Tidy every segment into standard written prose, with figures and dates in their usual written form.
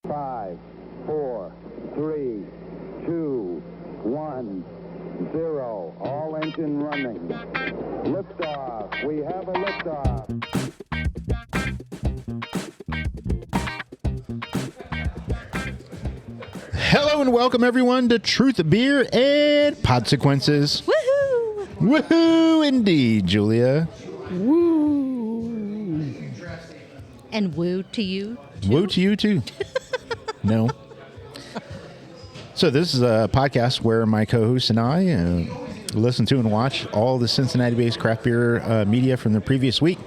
5, 4, 3, 2, 1, 0. All engine running. Liftoff. We have a liftoff. Hello and welcome everyone to Truth, Beer, and Podsequences. Woohoo! Woohoo indeed, Julia. Woo! And woo to you, too? Woo to you, too. No. So this is a podcast where my co-host and I listen to and watch all the Cincinnati-based craft beer media from the previous week.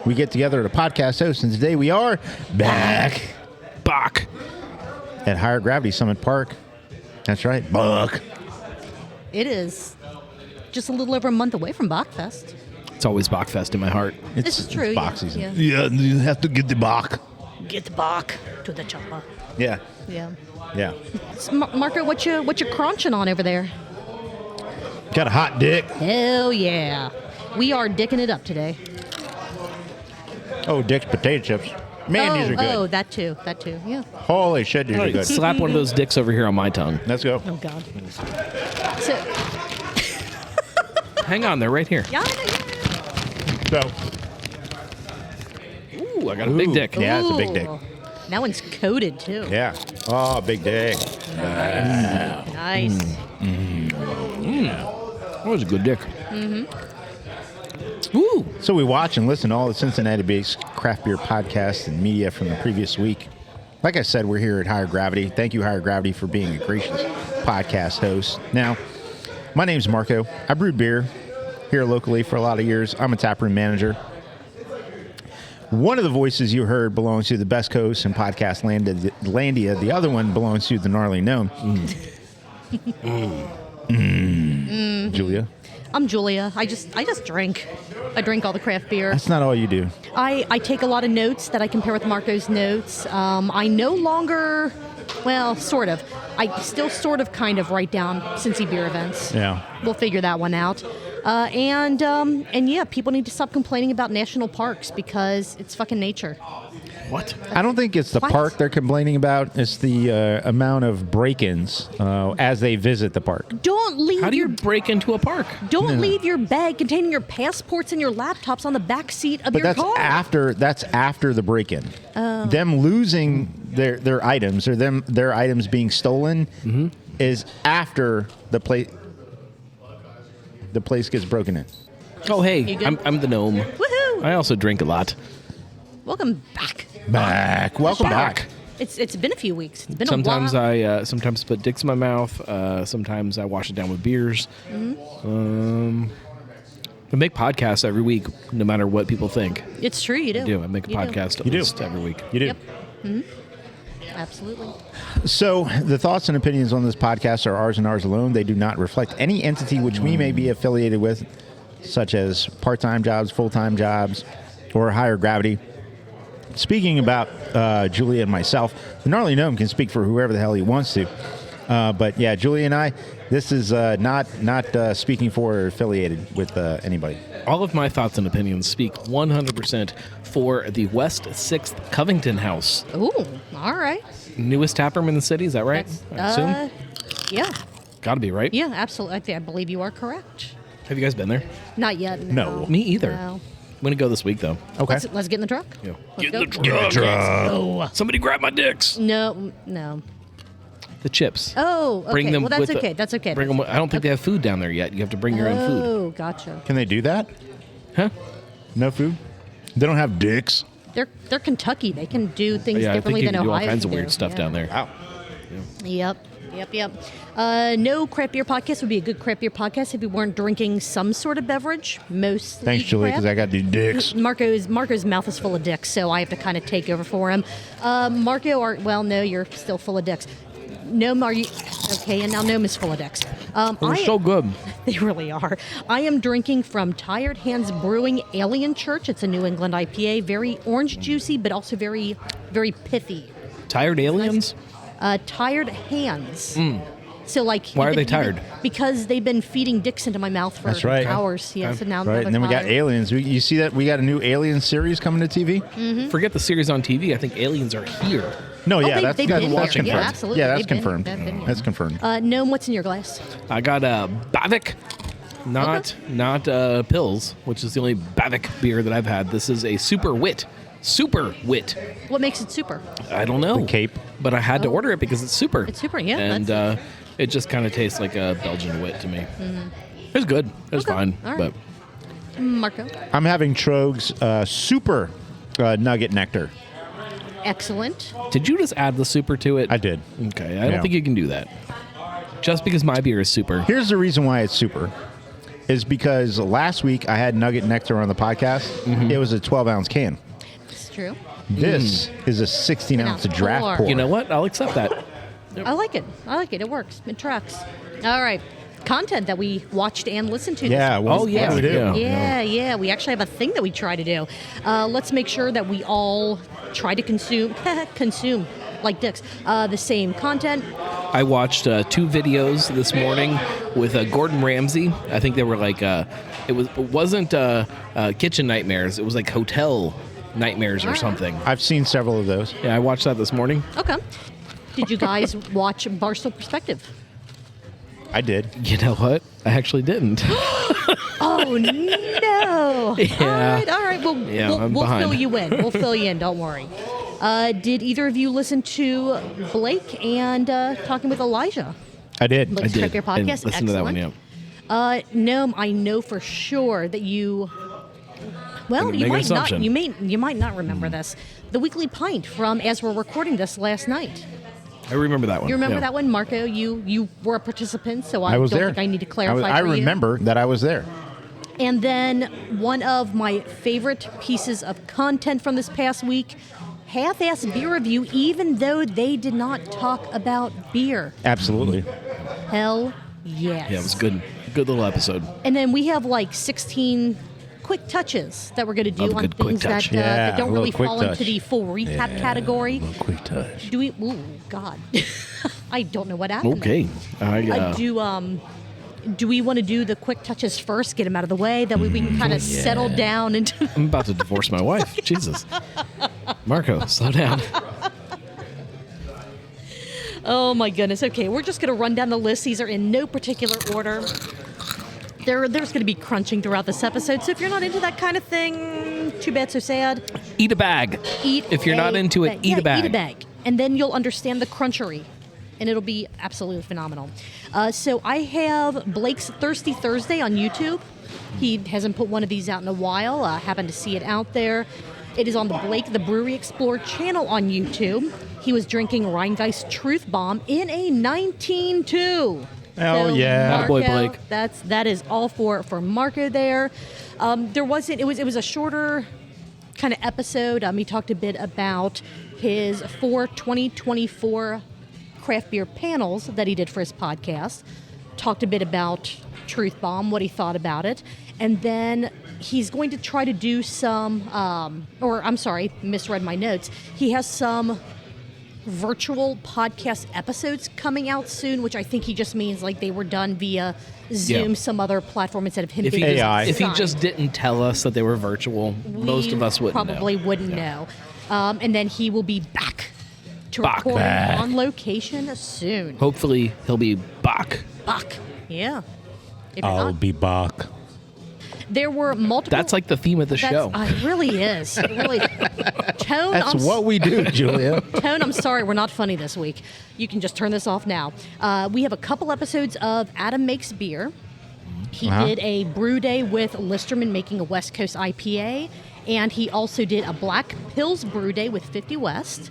We get together at a podcast host, and today we are back at Higher Gravity Summit Park. That's right, Buck. It is just a little over a month away from Bachfest. It's always Bachfest in my heart. This is true. It's Bach season. Yeah. Yeah, you have to get the Bach. Get the Bach to the chopper. Yeah. Yeah. Yeah. So, Marco, what you crunching on over there? Got a hot dick. Hell yeah. We are dicking it up today. Oh, Dick's potato chips. Man, these are good. Oh, that too. Yeah. Holy shit, these are good. Slap one of those dicks over here on my tongue. Let's go. Oh God. So, Hang on, they're right here. yeah. So, Ooh, I got a big dick. Yeah, it's a big dick. Ooh. That one's coated too. Yeah. Oh, big dick. Nice. That was a good dick. Ooh. So we watch and listen to all the Cincinnati-based craft beer podcasts and media from the previous week. Like I said, we're here at Higher Gravity. Thank you, Higher Gravity, for being a gracious podcast host. Now, my name's Marco. I brewed beer here locally for a lot of years. I'm a taproom manager. One of the voices you heard belongs to the best coast in podcast landia. The other one belongs to the gnarly gnome. Julia. I'm Julia. I just drink. I drink all the craft beer. That's not all you do. I take a lot of notes that I compare with Marco's notes. I no longer, well, sort of. I still sort of kind of write down Cincy beer events. Yeah. We'll figure that one out. And yeah, people need to stop complaining about national parks because it's fucking nature. What? I don't think it's the What? park they're complaining about. It's the amount of break-ins as they visit the park. Don't leave How do you break into a park? Don't leave your bag containing your passports and your laptops on the back seat of But your that's car. after the break-in. Them losing their items or their items being stolen is after the place gets broken in. Oh, hey, You good? I'm the gnome. Woohoo! I also drink a lot. Welcome back. Welcome back. It's been a few weeks. It's been Sometimes a while. I sometimes put dicks in my mouth. Sometimes I wash it down with beers. I make podcasts every week, no matter what people think. It's true, you do. I do. I make a podcast at least every week. You do. Yep. Absolutely. So the thoughts and opinions on this podcast are ours and ours alone. They do not reflect any entity which we may be affiliated with, such as part-time jobs, full-time jobs, or Higher Gravity. Speaking about Julia and myself, the gnarly gnome can speak for whoever the hell he wants to. But yeah, Julia and I, this is not speaking for or affiliated with anybody. All of my thoughts and opinions speak 100% for the West 6th Covington House. Ooh, all right. Newest taproom in the city, is that right? I assume? Yeah. Gotta be, right? Yeah, absolutely. I believe you are correct. Have you guys been there? Not yet. No. Me either. No. I'm gonna go this week, though. Okay. Let's get in the truck. Yeah. Let's Get go. in the truck. Oh. Somebody grab my dicks. No. The chips. Oh, okay. Bring them well, that's with okay. That's okay. Bring them. I don't think they have food down there yet. You have to bring your own food. Oh, gotcha. Can they do that? Huh? No food? They don't have dicks? They're Kentucky. They can do things Yeah, I think differently you than can do all Ohio kinds of can weird do. stuff Yeah. down there. Wow. Yep. No craft beer podcast would be a good craft beer podcast if you weren't drinking some sort of beverage. Mostly. Thanks, Julia, because I craft. got these dicks. Marco's mouth is full of dicks, so I have to kind of take over for him. Marco, no, you're still full of dicks. Gnome, are you okay? And now Gnome is full of dicks. They're so good. They really are. I am drinking from Tired Hands Brewing Alien Church. It's a New England IPA, very orange juicy, but also very, very pithy. Tired aliens? Tired Hands. So like, Why are they tired? Because they've been feeding dicks into my mouth for That's right. hours. Yeah, so now Right, they're and then we got tired. aliens. You see that we got a new Alien series coming to TV? Forget the series on TV. I think aliens are here. No, Oh, yeah, that's they've been here. confirmed. Yeah, absolutely. Yeah, that's They've been- confirmed. they've been here. That's confirmed. Gnome, what's in your glass? I got a Bavik, not Pils, which is the only Bavik beer that I've had. This is a Super Wit. Super Wit. What makes it super? I don't know. The Cape. But I had to order it because it's super. It's super, yeah, And it just kind of tastes like a Belgian Wit to me. It was good. It was Okay. fine. All right. But Marco? I'm having Troeg's Super Nugget Nectar. Excellent. did you just add the super to it? I did. Okay. I don't Yeah. think you can do that. Just because my beer is super. Here's the reason why it's super. Is because last week I had Nugget Nectar on the podcast. It was a 12-ounce can. It's true. This is a 16-ounce An ounce draft pour. pour. You know what? I'll accept that. I like it. It works. It tracks. All right. Content that we watched and listened to. Yeah. This Well, Oh, yeah. what do we do? Yeah. Yeah. We actually have a thing that we try to do. Let's make sure that we all try to consume like dicks the same content. I watched 2 videos this morning with Gordon Ramsay. I think they were like it wasn't kitchen nightmares. It was like hotel nightmares or something. I've seen several of those. Yeah, I watched that this morning. Okay. Did you guys watch Barstool Perspective? I did. You know what? I actually didn't. Oh no! Yeah. All right. Well, Yeah, we'll I'm fill behind. you in. We'll fill you in. Don't worry. Did either of you listen to Blake and Talking with Elijah? I did. Let's check your And podcast. listen to that one, yeah. Gnome, I know for sure that you. Well, Gonna you make an might not. assumption. You might not remember this. The weekly pint from as we're recording this last night. I remember that one. You remember yeah. that one, Marco? You were a participant, so I, I was don't there. think I need to clarify. I for you. remember that I was there. And then one of my favorite pieces of content from this past week, half-ass beer review, even though they did not talk about beer. Absolutely. Hell yes. Yeah, it was good. Good little episode. And then we have like 16 quick touches that we're going to do Love a on good quick things touch. that Yeah, don't a really little quick fall touch. into the full recap category. Quick touch. Do we? Ooh, God. I don't know what happened. Okay. Do we want to do the quick touches first, get them out of the way, that way we can kind of settle down into. I'm about to divorce my wife. Jesus. Marco, slow down. Oh my goodness. Okay, we're just going to run down the list. These are in no particular order. There's going to be crunching throughout this episode, so if you're not into that kind of thing, too bad, so sad. Eat a bag. If you're not into it, eat a bag. Eat a bag. And then you'll understand the crunchery, and it'll be absolutely phenomenal. So I have Blake's Thirsty Thursday on YouTube. He hasn't put one of these out in a while. I happened to see it out there. It is on the Blake the Brewery Explorer channel on YouTube. He was drinking Rheingeist Truth Bomb in a 19.2. Oh, yeah. Marco, Attaboy, Blake. that is all for Marco there. It was a shorter kind of episode. He talked a bit about his 2024 craft beer panels that he did for his podcast. Talked a bit about Truth Bomb, what he thought about it, and then he's going to try to do some. Misread my notes. He has some virtual podcast episodes coming out soon, which I think he just means like they were done via Zoom, Yeah. some other platform instead of him If he, being AI. if he signed. just didn't tell us that they were virtual, most of us wouldn't probably know. wouldn't know. And then he will be back to Back. recording Back. on location soon. Hopefully, he'll be back. Back. Yeah. If you're I'll not, be back. there were multiple. That's like the theme of the show. It really is. It really. Tone. That's what we do, Julia. Tone, I'm sorry, we're not funny this week. You can just turn this off now. We have a couple episodes of Adam Makes Beer. He did a brew day with Listerman making a West Coast IPA, and he also did a Black Pills brew day with 50 West.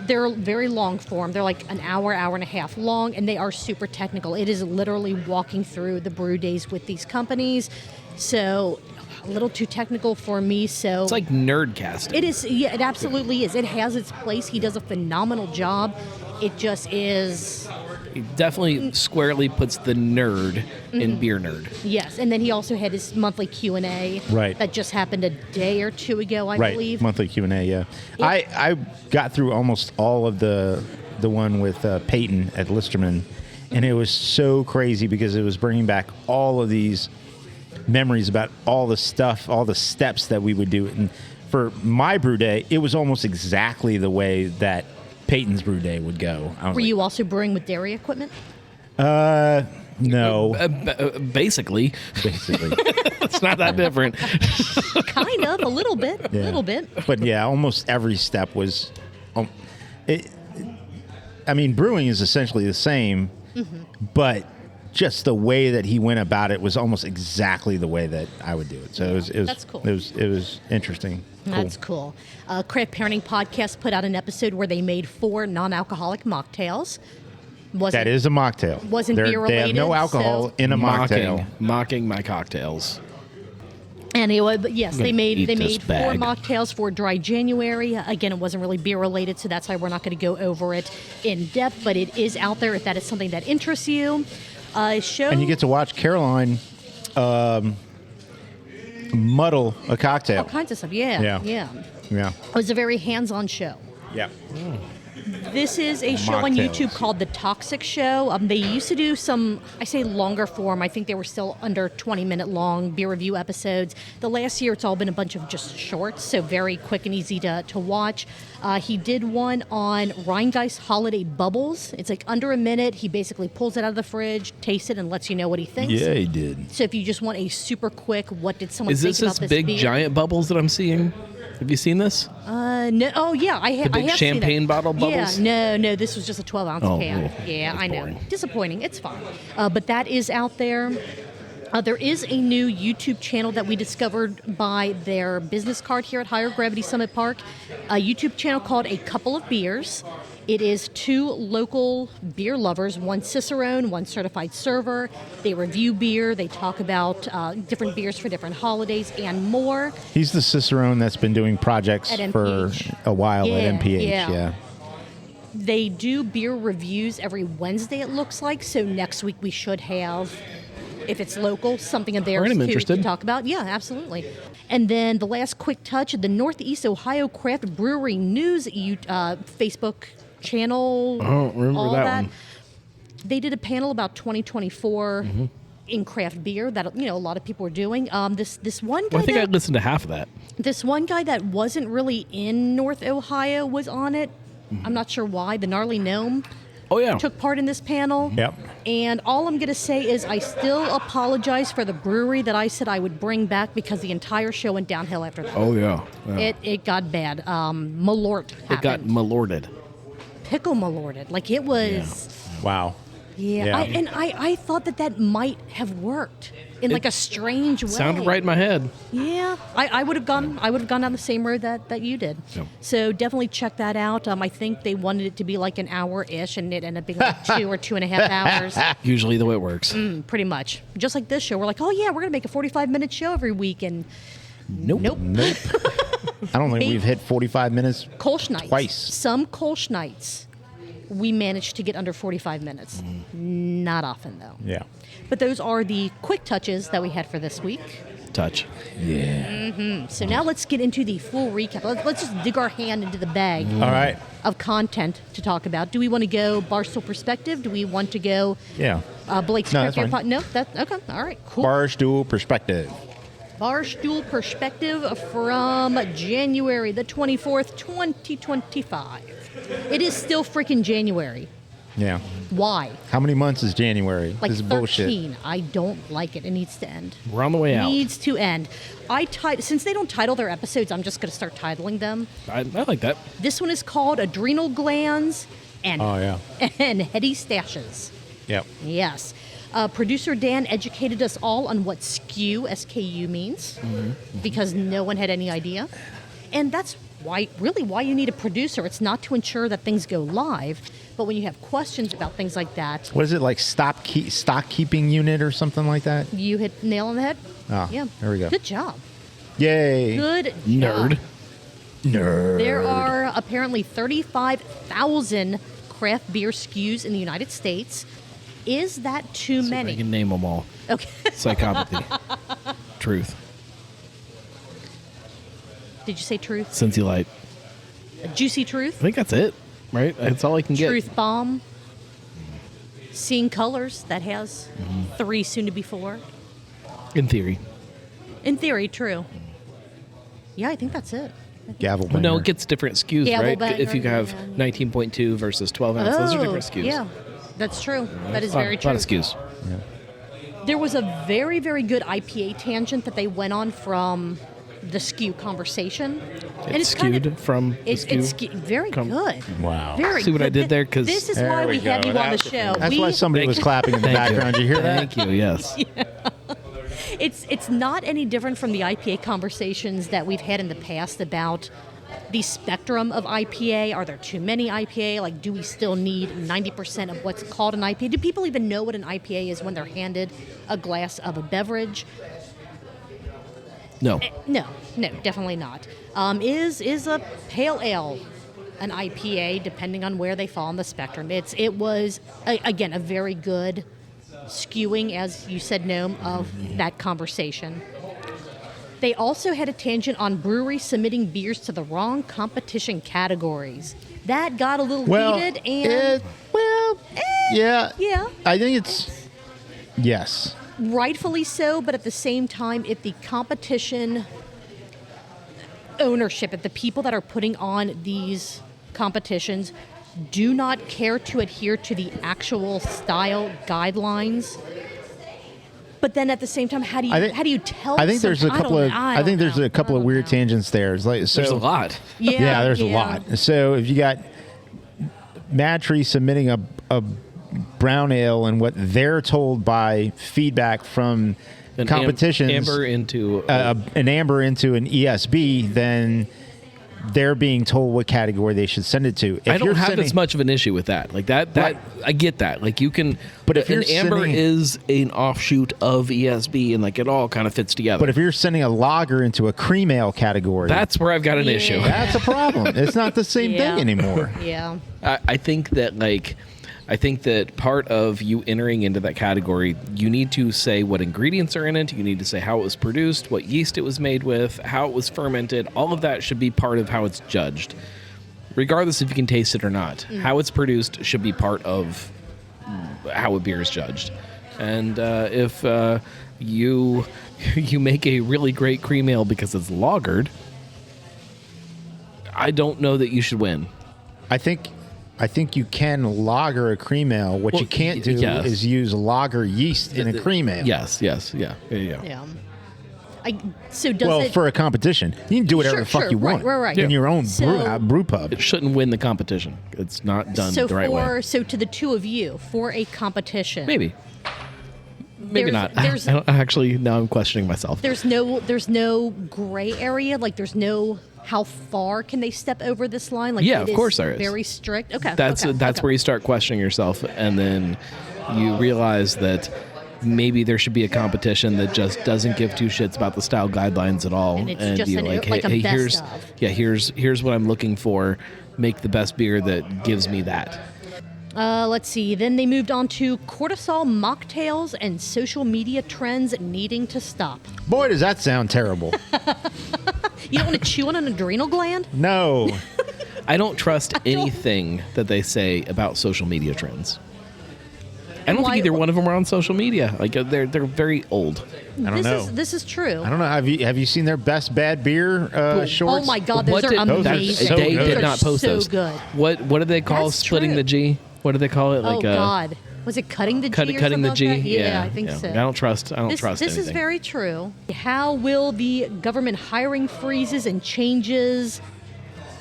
They're very long form. They're like an hour and a half long, and they are super technical. It is literally walking through the brew days with these companies. So a little too technical for me. So It's like nerdcasting. it is. Yeah, it absolutely is. It has its place. He does a phenomenal job. It just is. He definitely squarely puts the nerd in beer nerd. Yes, and then he also had his monthly Q&A. Right. That just happened a day or two ago, I Right. believe. Monthly Q&A, yeah. Yeah. I got through almost all of the one with Peyton at Listerman, and it was so crazy because it was bringing back all of these memories about all the stuff, all the steps that we would do. And for my brew day, it was almost exactly the way that Peyton's brew day would go. Were you also brewing with dairy equipment? No. Basically. It's not that different. Kind of, a little bit, a little bit. But yeah, almost every step was. Brewing is essentially the same, but just the way that he went about it was almost exactly the way that I would do it. So it was That's cool. It was interesting. That's cool. Craft Parenting Podcast put out an episode where they made 4 non-alcoholic mocktails. That is a mocktail. Wasn't beer related. They have no alcohol in a mocktail. Mocking my cocktails. Anyway, but yes, they made eat this 4 bag. mocktails for Dry January. Again, it wasn't really beer related, so that's why we're not going to go over it in depth. But it is out there if that is something that interests you. And you get to watch Caroline muddle a cocktail. all kinds of stuff. Yeah. Yeah. It was a very hands-on show. Yeah. This is a show on Mocktails. YouTube called The Toxic Show. They used to do some, I say longer form. I think they were still under 20-minute long beer review episodes. The last year, it's all been a bunch of just shorts, so very quick and easy to watch. He did one on Rheingeist Holiday Bubbles. It's like under a minute. He basically pulls it out of the fridge, tastes it, and lets you know what he thinks. Yeah, he did. So if you just want a super quick, what did someone Is think this about this big beer? giant bubbles that I'm seeing? Have you seen this? No. Oh, yeah. I The big have seen champagne it. bottle bubbles? Yeah, no. This was just a 12-ounce Oh, can. oh, Yeah, that's I know. boring. Disappointing. It's fine. But that is out there. There is a new YouTube channel that we discovered by their business card here at Higher Gravity Summit Park. A YouTube channel called A Couple of Beers. It is 2 local beer lovers, one Cicerone, one certified server. They review beer. They talk about different beers for different holidays and more. He's the Cicerone that's been doing projects At for NPH. a while at Yeah, NPH. yeah. Yeah. They do beer reviews every Wednesday, it looks like. So next week we should have, if it's local, something of theirs Alright, I'm to interested. talk about. Yeah, absolutely. And then the last quick touch, the Northeast Ohio Craft Brewery News Facebook channel. Oh, remember all that one. They did a panel about 2024 Mm-hmm. in craft beer that a lot of people were doing. This one guy Well, I think I that- listened to half of that. this one guy that wasn't really in North Ohio was on it. I'm not sure why. The Gnarly Gnome Oh, yeah. took part in this panel. Yep. And all I'm going to say is I still apologize for the brewery that I said I would bring back because the entire show went downhill after that. Oh, yeah. Yeah. It got bad. Malort happened. It got malorted. Pickle malorted. Like it was... Wow. Yeah. Yeah. I thought that might have worked in like a strange way. Sounded right in my head. Yeah, I would have gone. I would have gone down the same road that you did. Yeah. So definitely check that out. I think they wanted it to be like an hour-ish, and it ended up being like 2 or 2.5 hours. Usually the way it works. Pretty much, just like this show. We're like, oh yeah, we're gonna make a 45-minute show every week, and Nope. nope. I don't think we've hit 45 minutes. Kolsch nights. Twice. Some Kolsch nights, we managed to get under 45 minutes. Not often though. Yeah. But those are the quick touches that we had for this week. Touch. So now let's get into the full recap. Let's just dig our hand into the bag All right. of content to talk about. Do we want to go Barstool Perspective? Do we want to go Yeah. Blake's No, Craft that's Beer fine. No, that okay. All right, cool. Barstool Perspective. Barstool Perspective from January the 24th, 2025. It is still freaking January. Yeah. Why? How many months is January? Like This is 13. bullshit. I don't like it. It needs to end. We're on the way out. Needs to end. Since they don't title their episodes, I'm just going to start titling them. I like that. This one is called Adrenal Glands and Oh, yeah. and Heady Stashes. Yep. Yes. Producer Dan educated us all on what SKU, S-K-U, means, because no one had any idea. And that's why you need a producer. It's not to ensure that things go live, but when you have questions about things like that, What is it, like stock keeping unit or something like that? you hit nail on the head. Ah, Yeah. there we go. Good job. Yay. Good Nerd. job. Nerd. There are apparently 35,000 craft beer SKUs in the United States. Is that too I many? can name them all. Okay. Psychopathy. Truth. Did you say truth? Cincy Light. Juicy I truth? think that's it. Right? That's all I can get. Truth bomb. Seeing colors, that has 3, soon to be 4. In theory. In theory, true. Yeah, I think that's it. Gavel Well, no, banger. it gets different SKUs, Yeah, right? well, banger, If you have yeah. 19.2 versus 12 ounce, those are different SKUs. Yeah, that's true. That is A lot- very lot true. of SKUs. There was a very, very good IPA tangent that they went on from the skew conversation. It's skewed from the It's skew. very good. Wow. Very See what I good. did there? 'Cause- this is There why we we have go. you on the show. That's why somebody was clapping in the background. You hear that? Thank you, yes. It's not any different from the IPA conversations that we've had in the past about the spectrum of IPA. Are there too many IPA? Like, do we still need 90% of what's called an IPA? Do people even know what an IPA is when they're handed a glass of a beverage? No. No, definitely not. Is a pale ale an IPA, depending on where they fall on the spectrum? It was again a very good skewing, as you said, Gnome, of that conversation. They also had a tangent on breweries submitting beers to the wrong competition categories. That got a little heated, and yeah. yeah. I think it's yes. Rightfully so, but at the same time, if the competition ownership, if the people that are putting on these competitions do not care to adhere to the actual style guidelines, but then at the same time, how do you tell? I think there's a couple of. I think there's a couple of weird tangents. tangents there. It's like, so, There's a lot. Yeah, there's a lot. So if you got Mad Tree submitting a brown ale and what they're told by feedback from competitions, Amber into an amber into an ESB, then they're being told what category they should send it to. If I don't you're have sending, as much of an issue with that. Like that Right. I get that. Like you can, But if an you're amber sending- is an offshoot of ESB, and like it all kind of fits together. But if you're sending a lager into a cream ale category, that's where I've got an Yeah. issue. that's a problem. It's not the same Yeah. thing anymore. Yeah. I think that part of you entering into that category, you need to say what ingredients are in it. You need to say how it was produced, what yeast it was made with, how it was fermented. All of that should be part of how it's judged, regardless if you can taste it or not. How it's produced should be part of how a beer is judged. And if you make a really great cream ale because it's lagered, I don't know that you should win. I think you can lager a cream ale. What Well, you can't do yes. is use lager yeast in a cream ale. Yes, yeah. Yeah. So does Well, it? for a competition, you can do whatever Sure, the fuck sure. you Right, want right. in your own So- brew pub. It shouldn't win the competition. It's not done so the right way. so to the two of you, for a competition, Maybe there's- not. there's- I don't, actually, now I'm questioning myself. there's no gray area. Like there's no how far can they step over this line? Like Yeah, it of course there is. Very strict. Okay. That's okay. where you start questioning yourself, and then you realize that maybe there should be a competition that just doesn't give two shits about the style guidelines at all, And it's just you're an- like, like a hey, best here's what I'm looking for. Make the best beer that gives me that. Let's see. Then they moved on to cortisol mocktails and social media trends needing to stop. Boy, does that sound terrible. You don't want to chew on an adrenal gland? No. I don't trust anything that they say about social media trends. I don't Why- think either one of them are on social media. Like they're very old. I don't know. This is true. I don't know. Have you seen their best bad beer shorts? Oh my God, those What are did- those are amazing. so they good. did They're not post so those. good. What did they call That's splitting true. the G? What do they call it? Oh God, was it cutting the G? or cutting the something like G? that? Yeah, I think so. I don't trust. This anything. is very true. How will the government hiring freezes and changes,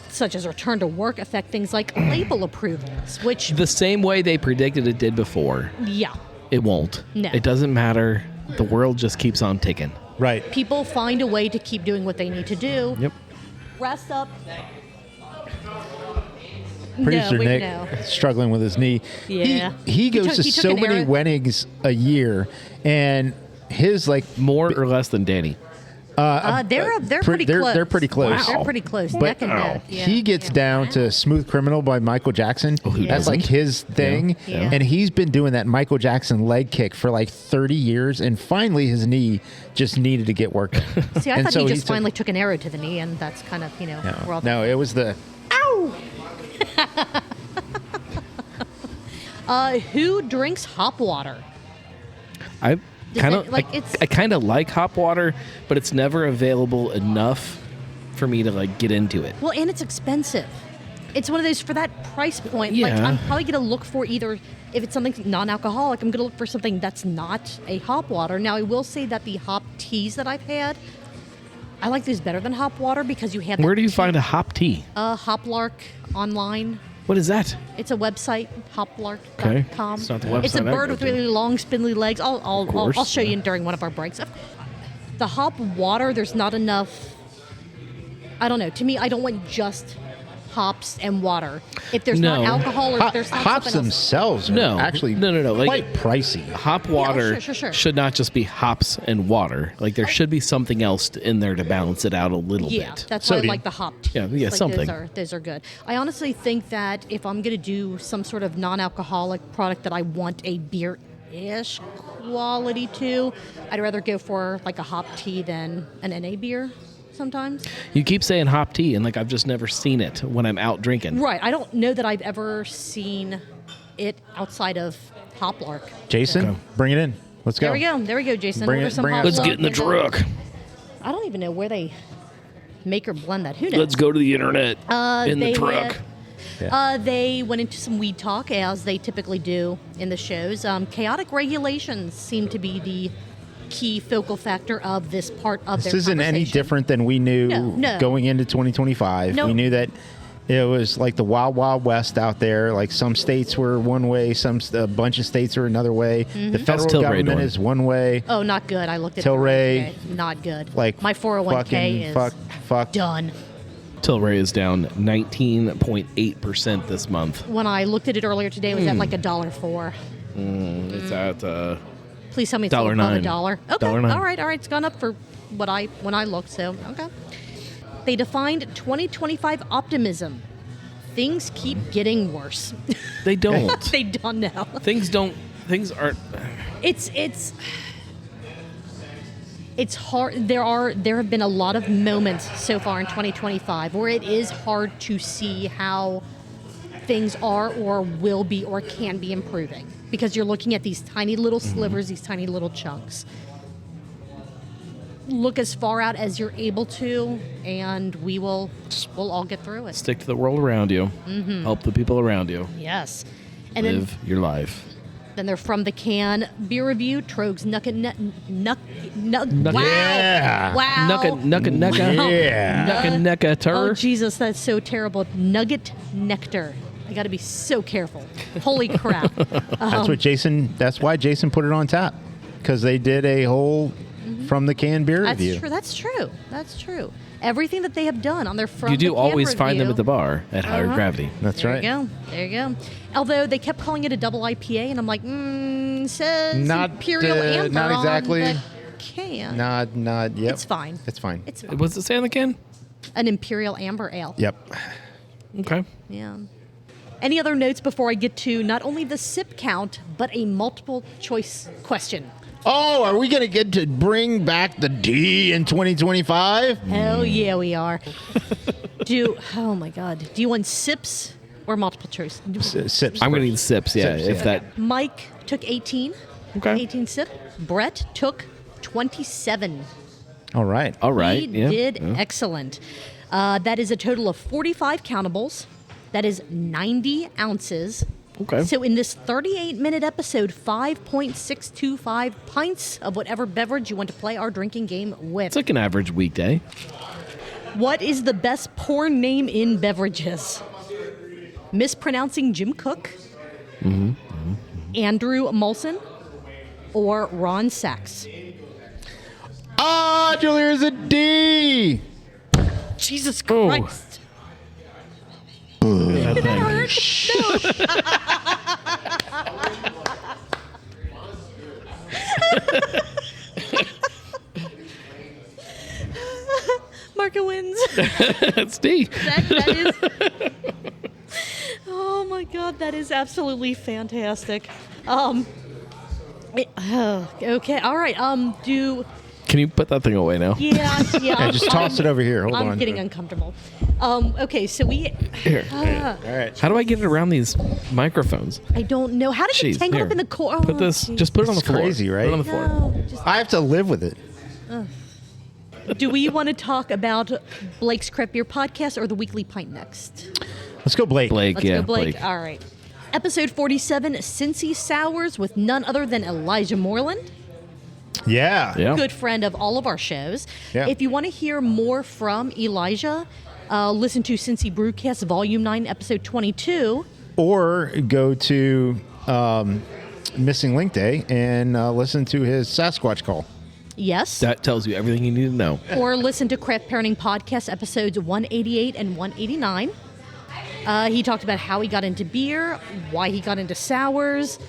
such as return to work, affect things like label approvals? Which, the same way they predicted it did before. yeah, It won't. No. It doesn't matter. The world just keeps on ticking. Right. people find a way to keep doing what they need to do. Yep. Rest up. Producer no, wait, Nick no. struggling with his knee. Yeah. He goes took- to he took so an many error. weddings a year, and his More or less than Danny. They're pretty close. They're pretty close. They're pretty close. But Neck and neck. Yeah. he gets down to "Smooth Criminal" by Michael Jackson. he That's like doesn't? his thing, Yeah. and he's been doing that Michael Jackson leg kick for like 30 years, and finally his knee just needed to get worked. See, I And thought so he he just took- finally took an arrow to the knee, and that's kind of we're all No, it was the who drinks hop water? I kind it- of like, it's- I kind of like hop water, but it's never available enough for me to like get into it. Well, and it's expensive. It's one of those, for that price point, like Yeah. I'm probably going to look for either, if it's something non-alcoholic, I'm going to look for something that's not a hop water. Now, I will say that the hop teas that I've had, I like those better than hop water because you have. Where do you find a hop tea? Hoplark online. What is that? It's a website, hoplark.com. Okay. It's not the website It's a I bird go with to. really long, spindly legs. I'll course, show you yeah. during one of our breaks. The hop water, there's not enough. I don't know. To me, I don't want just hops and water. If there's not No. alcohol or if there's not Hops something else. themselves are No. actually No. Like, quite pricey. hop water sure. should not just be hops and water. Like there should be something else in there to balance it out a little Yeah, bit. that's why I Sodium. like the hop teas. Yeah, something. Those are good. I honestly think that if I'm going to do some sort of non-alcoholic product that I want a beer-ish quality to, I'd rather go for like a hop tea than an NA beer sometimes. You keep saying hop tea, and like I've just never seen it when I'm out drinking. Right. I don't know that I've ever seen it outside of Hoplark. Jason, Okay. bring it in. Let's go. There we go, Jason. Bring Order it- some bring it- Hoplark. Let's get in the truck. I don't even know where they make or blend that. Who knows? Let's go to the internet in the they truck. They went into some weed talk, as they typically do in the shows. Chaotic regulations seem to be the key focal factor of this part of This their isn't any conversation. different than we knew No. going into 2025. No. We knew that it was like the wild, wild west out there. Like some states were one way, a bunch of states are another way. Mm-hmm. The federal Tilray government doing? is one way. Oh, not good. I looked at Tilray, it today. Not good. Like my 401k fucking is fuck. done. Tilray is down 19.8% this month. When I looked at it earlier today, it was at like $1.04. It's at Please tell me it's above $1.09. $1. Okay, $1.09. all right. It's gone up for when I looked. So okay. They defined 2025 optimism. Things keep getting worse. they don't. They don't know. Things aren't. It's hard. There have been a lot of moments so far in 2025 where it is hard to see how things are or will be or can be improving because you're looking at these tiny little slivers, these tiny little chunks. Look as far out as you're able to, and we'll all get through it. Stick to the world around you. Help the people around you. Yes. And Live your life. then they're from the can beer review. Trogs Nuck. Wow. Yeah. Wow. Nucka. Yeah. Nucka Oh tur. Jesus, that's so terrible. Nugget nectar. I got to be so careful. Holy crap! That's why Jason put it on tap, because they did a whole from the can beer review. That's true. Everything that they have done on their front. You do the can always find them review- at the bar at higher Uh-huh. gravity. That's There right. you go. Although they kept calling it a double IPA, and I'm like, says Not, Imperial Amber not exactly. on the can. Not. Yep. It's fine. It's fine. It's fine. What's it say on the can? An Imperial Amber Ale. Yep. Okay. Yeah. Any other notes before I get to not only the sip count, but a multiple choice question? Oh, are we going to get to bring back the D in 2025? Hell yeah, we are. Oh my God. Do you want sips or multiple choice? Sips. I'm going to first. need sips, yeah. Sips, if yeah. that. Mike took 18. Okay. 18 sip. Brett took 27. All right. All right. He yeah. did yeah. excellent. That is a total of 45 countables. That is 90 ounces. Okay. So in this 38-minute episode, 5.625 pints of whatever beverage you want to play our drinking game with. It's like an average weekday. What is the best porn name in beverages? Mispronouncing Jim Cook, Andrew Molson, or Ron Sachs? Ah, Julia's a D. Jesus Oh. Christ. That That thing. hurt. Marco wins. That's D. That is. Oh my God, that is absolutely fantastic. Okay, all right. Can you put that thing away now? Yeah. Yeah, just toss it over here. Hold I'm on. getting uncomfortable. Okay, so we. Here. All right. How do I get it around these microphones? I don't know. How did it Jeez, tangle here. up in the core? Put this. Just put it on the It's floor. crazy, right? Put it on the floor. No, just I have to live with it. Do we want to talk about Blake's Craft Beer Podcast or the Weekly Pint next? Let's go, Blake. Blake, Let's yeah, go, Blake. Blake. All right. Episode 47, Cincy Sours with none other than Elijah Moreland, Yeah. Yeah. good friend of all of our shows. Yeah. If you want to hear more from Elijah, listen to Cincy Brewcast Volume 9, Episode 22. Or go to Missing Link Day and listen to his Sasquatch call. Yes. That tells you everything you need to know. Or listen to Craft Parenting Podcast episodes 188 and 189. He talked about how he got into beer, why he got into sours.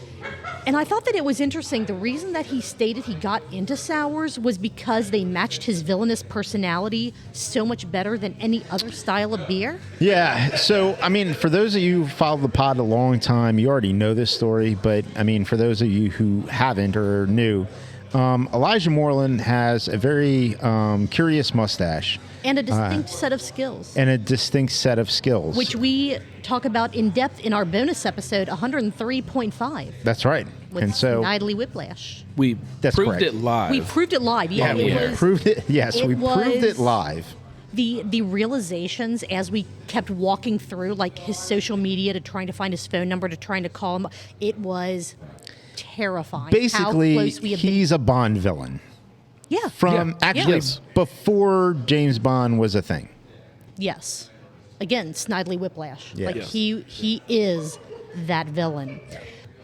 And I thought that it was interesting. The reason that he stated he got into sours was because they matched his villainous personality so much better than any other style of beer. Yeah. So, I mean, for those of you who followed the pod a long time, you already know this story. But, I mean, for those of you who haven't or are new, Elijah Moreland has a very curious mustache. And a distinct set of skills. And a distinct set of skills. Which we talk about in depth in our bonus episode 103.5 That's right. with And so Snidely Whiplash. We That's proved correct. it live. We proved it live. Yeah, Yeah, we it was proved it. Yes, it we proved it was- live. the realizations as we kept walking through like his social media to trying to find his phone number to trying to call him. It was terrifying. Basically, how close we have been. he's a Bond villain. Yeah. From Yeah. actually Yes. before James Bond was a thing. Yes. Again, Snidely Whiplash. Yeah. Like Yes. he is that villain.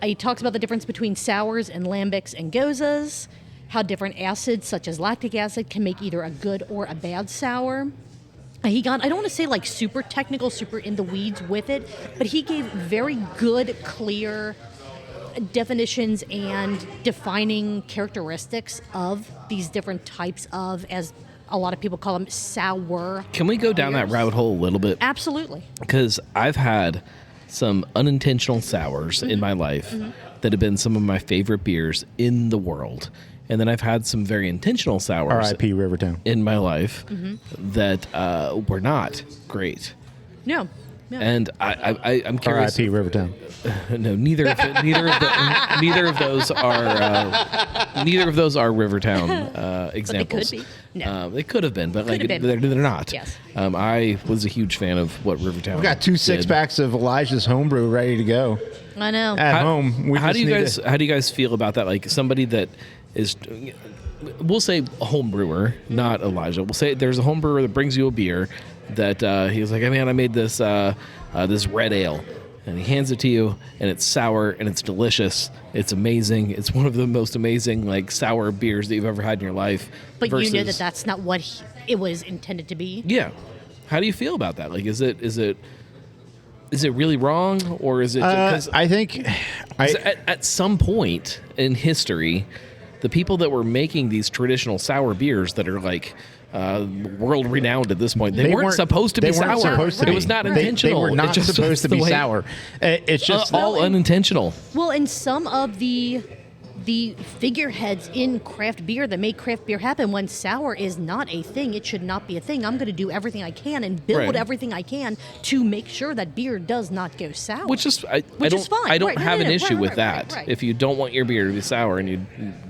He talks about the difference between sours and lambics and gozas, how different acids such as lactic acid can make either a good or a bad sour. He got, I don't want to say like super technical, super in the weeds with it, but he gave very good, clear definitions and defining characteristics of these different types of, as a lot of people call them, sour. Can we go down that beers. rabbit hole a little bit? Absolutely. Because I've had some unintentional sours in my life that have been some of my favorite beers in the world. And then I've had some very intentional sours R.I.P. Rivertown. in my life that were not great. No. No. And I'm curious. R.I.P. Rivertown. No, neither of those are Rivertown examples. be. No. They could have been, but like have been. they're not. Yes. I was a huge fan of what Rivertown. We got 2 did. 6-packs of Elijah's homebrew ready to go. I know. At home. We How just do you need guys to- how do you guys feel about that? Like somebody that is, we'll say a home brewer, not Elijah. We'll say there's a home brewer that brings you a beer that he was like, hey man, I made this this red ale. And he hands it to you, and it's sour, and it's delicious. It's amazing. It's one of the most amazing, like, sour beers that you've ever had in your life. But you know that versus- that's not what it was intended to be. Yeah. How do you feel about that? Like, is it really wrong, or is it? 'Cause I think... at some point in history, the people that were making these traditional sour beers that are like world renowned at this point, they weren't supposed to be they weren't sour. supposed to It be. was not They- intentional. They were It not just supposed was to the be way- sour. It's just... all unintentional. Well, and some of the figureheads in craft beer that make craft beer happen, when sour is not a thing, it should not be a thing. I'm going to do everything I can and build Right. everything I can to make sure that beer does not go sour. Which is I Which don't is fine. I don't Right, no, have no, an no. issue Right, with right, that. right. If you don't want your beer to be sour and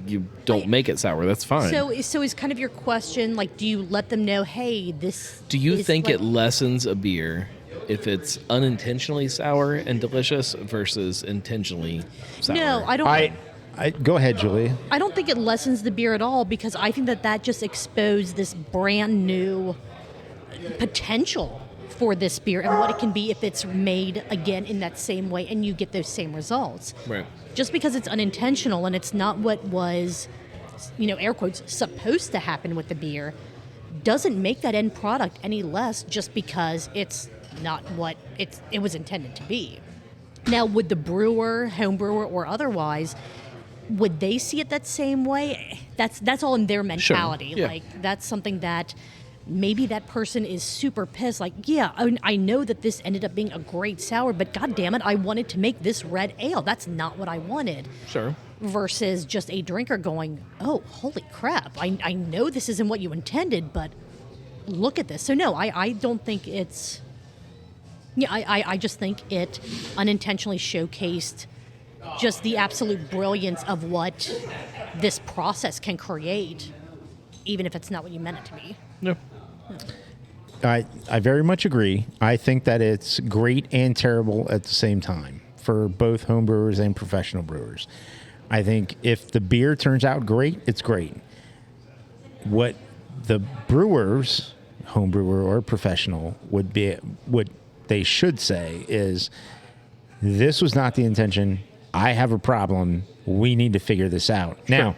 you don't make it sour, that's fine. So is kind of your question, like, do you let them know, hey, this Do you is think like- it lessens a beer if it's unintentionally sour and delicious versus intentionally sour? No, I don't. Go ahead, Julie. I don't think it lessens the beer at all, because I think that just exposed this brand new potential for this beer and what it can be if it's made again in that same way and you get those same results. Right. Just because it's unintentional and it's not what was, air quotes, supposed to happen with the beer, doesn't make that end product any less just because it's not what it was intended to be. Now, would the brewer, home brewer, or otherwise, would they see it that same way? That's all in their mentality. Yeah. Like, that's something that maybe that person is super pissed. Like, yeah, I know that this ended up being a great sour, but God damn it, I wanted to make this red ale. That's not what I wanted. Sure. Versus just a drinker going, oh, holy crap, I know this isn't what you intended, but look at this. So no, I don't think it's... Yeah, I just think it unintentionally showcased just the absolute brilliance of what this process can create. even if it's not what you meant it to be. No. I very much agree. I think that it's great and terrible at the same time for both home brewers and professional brewers. I think if the beer turns out great, it's great. What the brewers, home brewer or professional, what they should say is, this was not the intention. I have a problem. We need to figure this out. Sure. Now,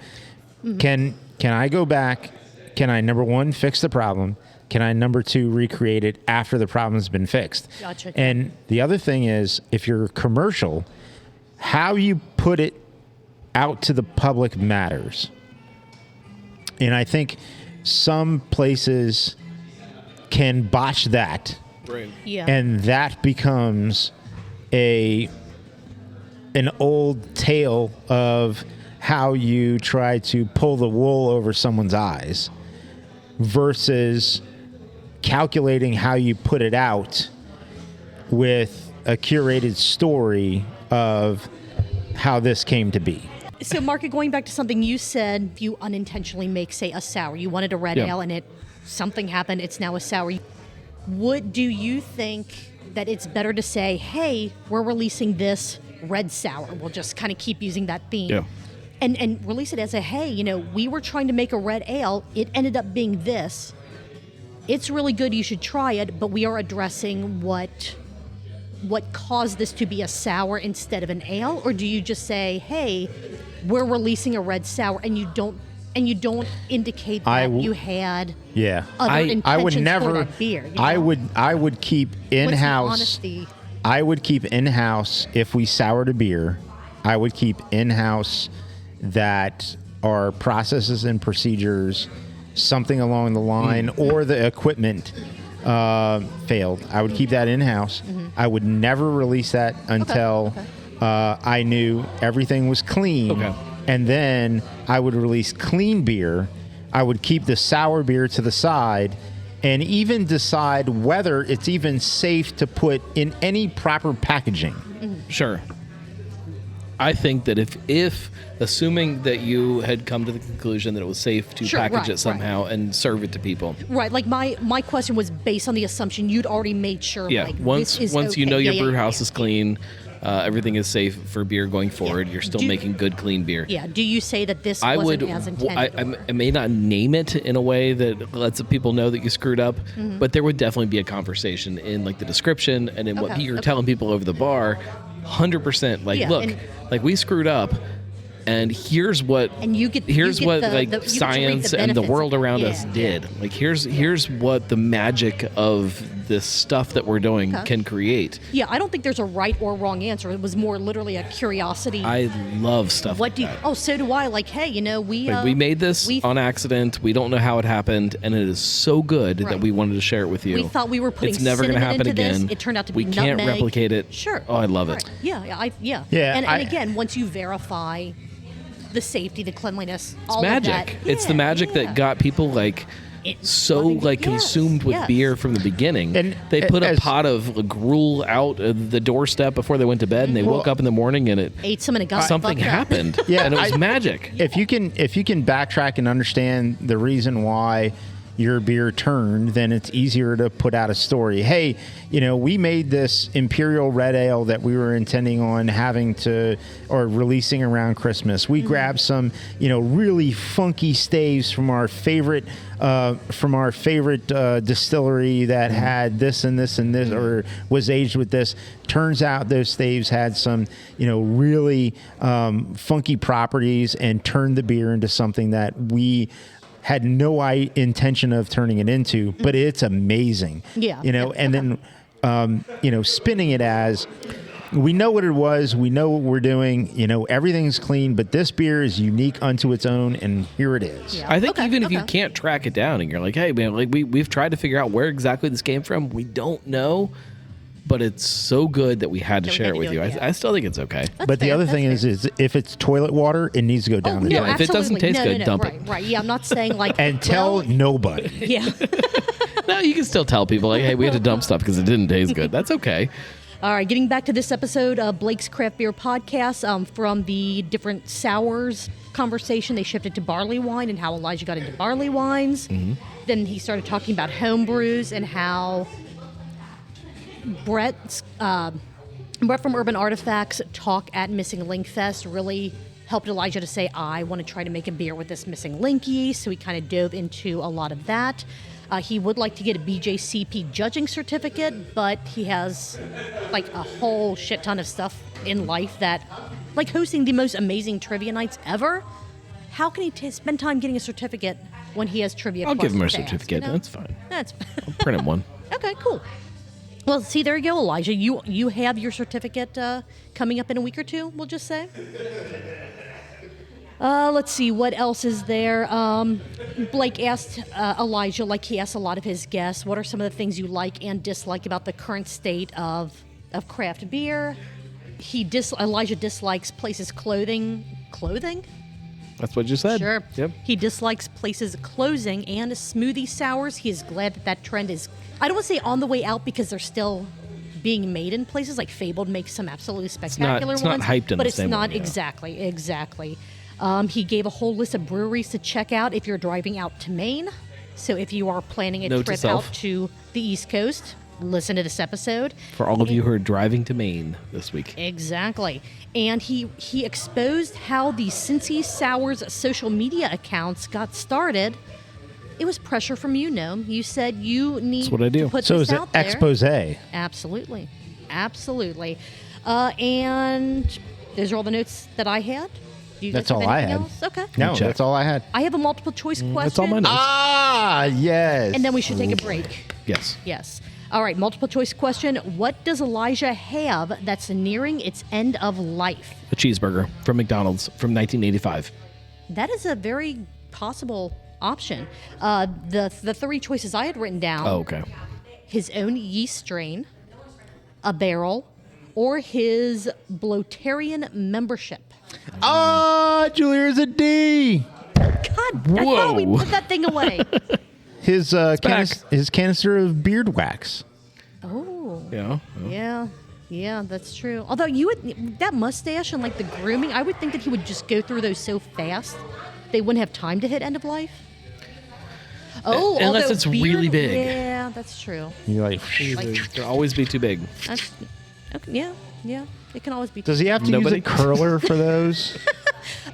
can I go back? Can I, number one, fix the problem? Can I, number two, recreate it after the problem's been fixed? Gotcha. And the other thing is, if you're commercial, how you put it out to the public matters. And I think some places can botch that. Right. Yeah. And that becomes an old tale of how you try to pull the wool over someone's eyes versus calculating how you put it out with a curated story of how this came to be. So, Mark, going back to something you said, you unintentionally make, say, a sour. You wanted a red ale, and something happened. It's now a sour. Do you think that it's better to say, hey, we're releasing this red sour? We'll just kind of keep using that theme. Yeah. And release it as a, hey, we were trying to make a red ale. It ended up being this. It's really good. You should try it. But we are addressing what caused this to be a sour instead of an ale? Or do you just say, hey, we're releasing a red sour, and you don't indicate that you had other intentions I would never, for that beer? I would keep in-house. Honesty. I would keep in-house if we soured a beer. I would keep in-house that our processes and procedures, something along the line, or the equipment failed. I would keep that in-house. I would never release that until I knew everything was clean. Okay. And then I would release clean beer. I would keep the sour beer to the side and even decide whether it's even safe to put in any proper packaging. Sure. I think that if assuming that you had come to the conclusion that it was safe to package it somehow and serve it to people. Right. Like my question was based on the assumption you'd already made sure. Yeah. Like, once this is once you okay. know your brew house is clean, everything is safe for beer going forward. You're still making good, clean beer. Yeah. Do you say that this wasn't as intended? I may not name it in a way that lets people know that you screwed up, but there would definitely be a conversation in like the description and in what you're telling people over the bar. 100%. Like, look, like we screwed up. And here's what science and the world around us did. Yeah. Like here's what the magic of this stuff that we're doing can create. Yeah, I don't think there's a right or wrong answer. It was more literally a curiosity. I love stuff. What do you? Oh, so do I. Like, hey, we made this on accident. We don't know how it happened, and it is so good that we wanted to share it with you. We thought we were putting it's never going to happen again. This. It turned out to be we can't replicate it. Sure. Oh, I love it. Yeah. And again, once you verify the safety, the cleanliness, all magic. of that. It's the magic that got people consumed with beer from the beginning. And they put a pot of gruel out the doorstep before they went to bed, and they woke up in the morning and ate some and it got something happened. And it was magic. If you can backtrack and understand the reason why your beer turned, then it's easier to put out a story. Hey, we made this Imperial Red Ale that we were intending on releasing around Christmas. We grabbed some, really funky staves from our favorite distillery that had this and this and this, or was aged with this. Turns out those staves had some, really funky properties and turned the beer into something that we had no intention of turning it into, but it's amazing. Yeah. And then, spinning it as, we know what it was, we know what we're doing, everything's clean, but this beer is unique unto its own, and here it is. Yeah. I think if you can't track it down and you're like, hey, man, like we've tried to figure out where exactly this came from, we don't know, but it's so good that we had to share it with you. I still think it's okay. But the other thing is if it's toilet water, it needs to go down the drain. If it doesn't taste good, dump it. Right. Yeah, I'm not saying like... And tell nobody. Yeah. No, you can still tell people, like, hey, we had to dump stuff because it didn't taste good. That's okay. All right, getting back to this episode of Blake's Craft Beer Podcast, from the different sours conversation, they shifted to barley wine and how Elijah got into barley wines. Then he started talking about home brews and how Brett from Urban Artifacts talk at Missing Link Fest really helped Elijah to say, I want to try to make a beer with this missing link yeast. So he kind of dove into a lot of that. He would like to get a BJCP judging certificate, but he has like a whole shit ton of stuff in life that, like hosting the most amazing trivia nights ever. How can he spend time getting a certificate when he has trivia? I'll give him a questions to ask, certificate. you know? That's fine. That's I'll print him one. okay, cool. Well, see, there you go, Elijah. You have your certificate coming up in a week or two, we'll just say. Let's see, what else is there? Blake asked Elijah, like he asked a lot of his guests, what are some of the things you like and dislike about the current state of craft beer? Elijah dislikes places clothing? That's what you said. Sure. Yep. He dislikes places closing and smoothie sours. He is glad that trend is, I don't want to say on the way out because they're still being made in places like Fabled makes some absolutely spectacular it's ones. not hyped in but the it's same not way, yeah. exactly. He gave a whole list of breweries to check out if you're driving out to Maine. So if you are planning a Note to trip self. out to the East Coast, listen to this episode. For all of you who are driving to Maine this week. Exactly. And he exposed how the Cincy Sours social media accounts got started. It was pressure from you, Gnome. You said you need That's what I do. to put So this is it out there. expose? Absolutely. And those are all the notes that I had. Do you guys That's have all I anything had. else? Okay. No, Check. that's all I had. I have a multiple choice question. That's all my notes. Ah, yes. And then we should take a break. Yes. Yes. All right, multiple choice question. What does Elijah have that's nearing its end of life? A cheeseburger from McDonald's from 1985. That is a very possible option. The three choices I had written down. Oh, okay. His own yeast strain, a barrel, or his bloatarian membership. Ah, Julia's a D. God, I thought we Whoa. put that thing away. His back. his canister of beard wax. Oh, Yeah. yeah, that's true. Although that mustache and like the grooming, I would think that he would just go through those so fast, they wouldn't have time to hit end of life. Oh, Unless although it's really big. Yeah, that's true. You're like, They'll always be too big. That's, okay, yeah, it can always be. does he have to Nobody? use a curler for those?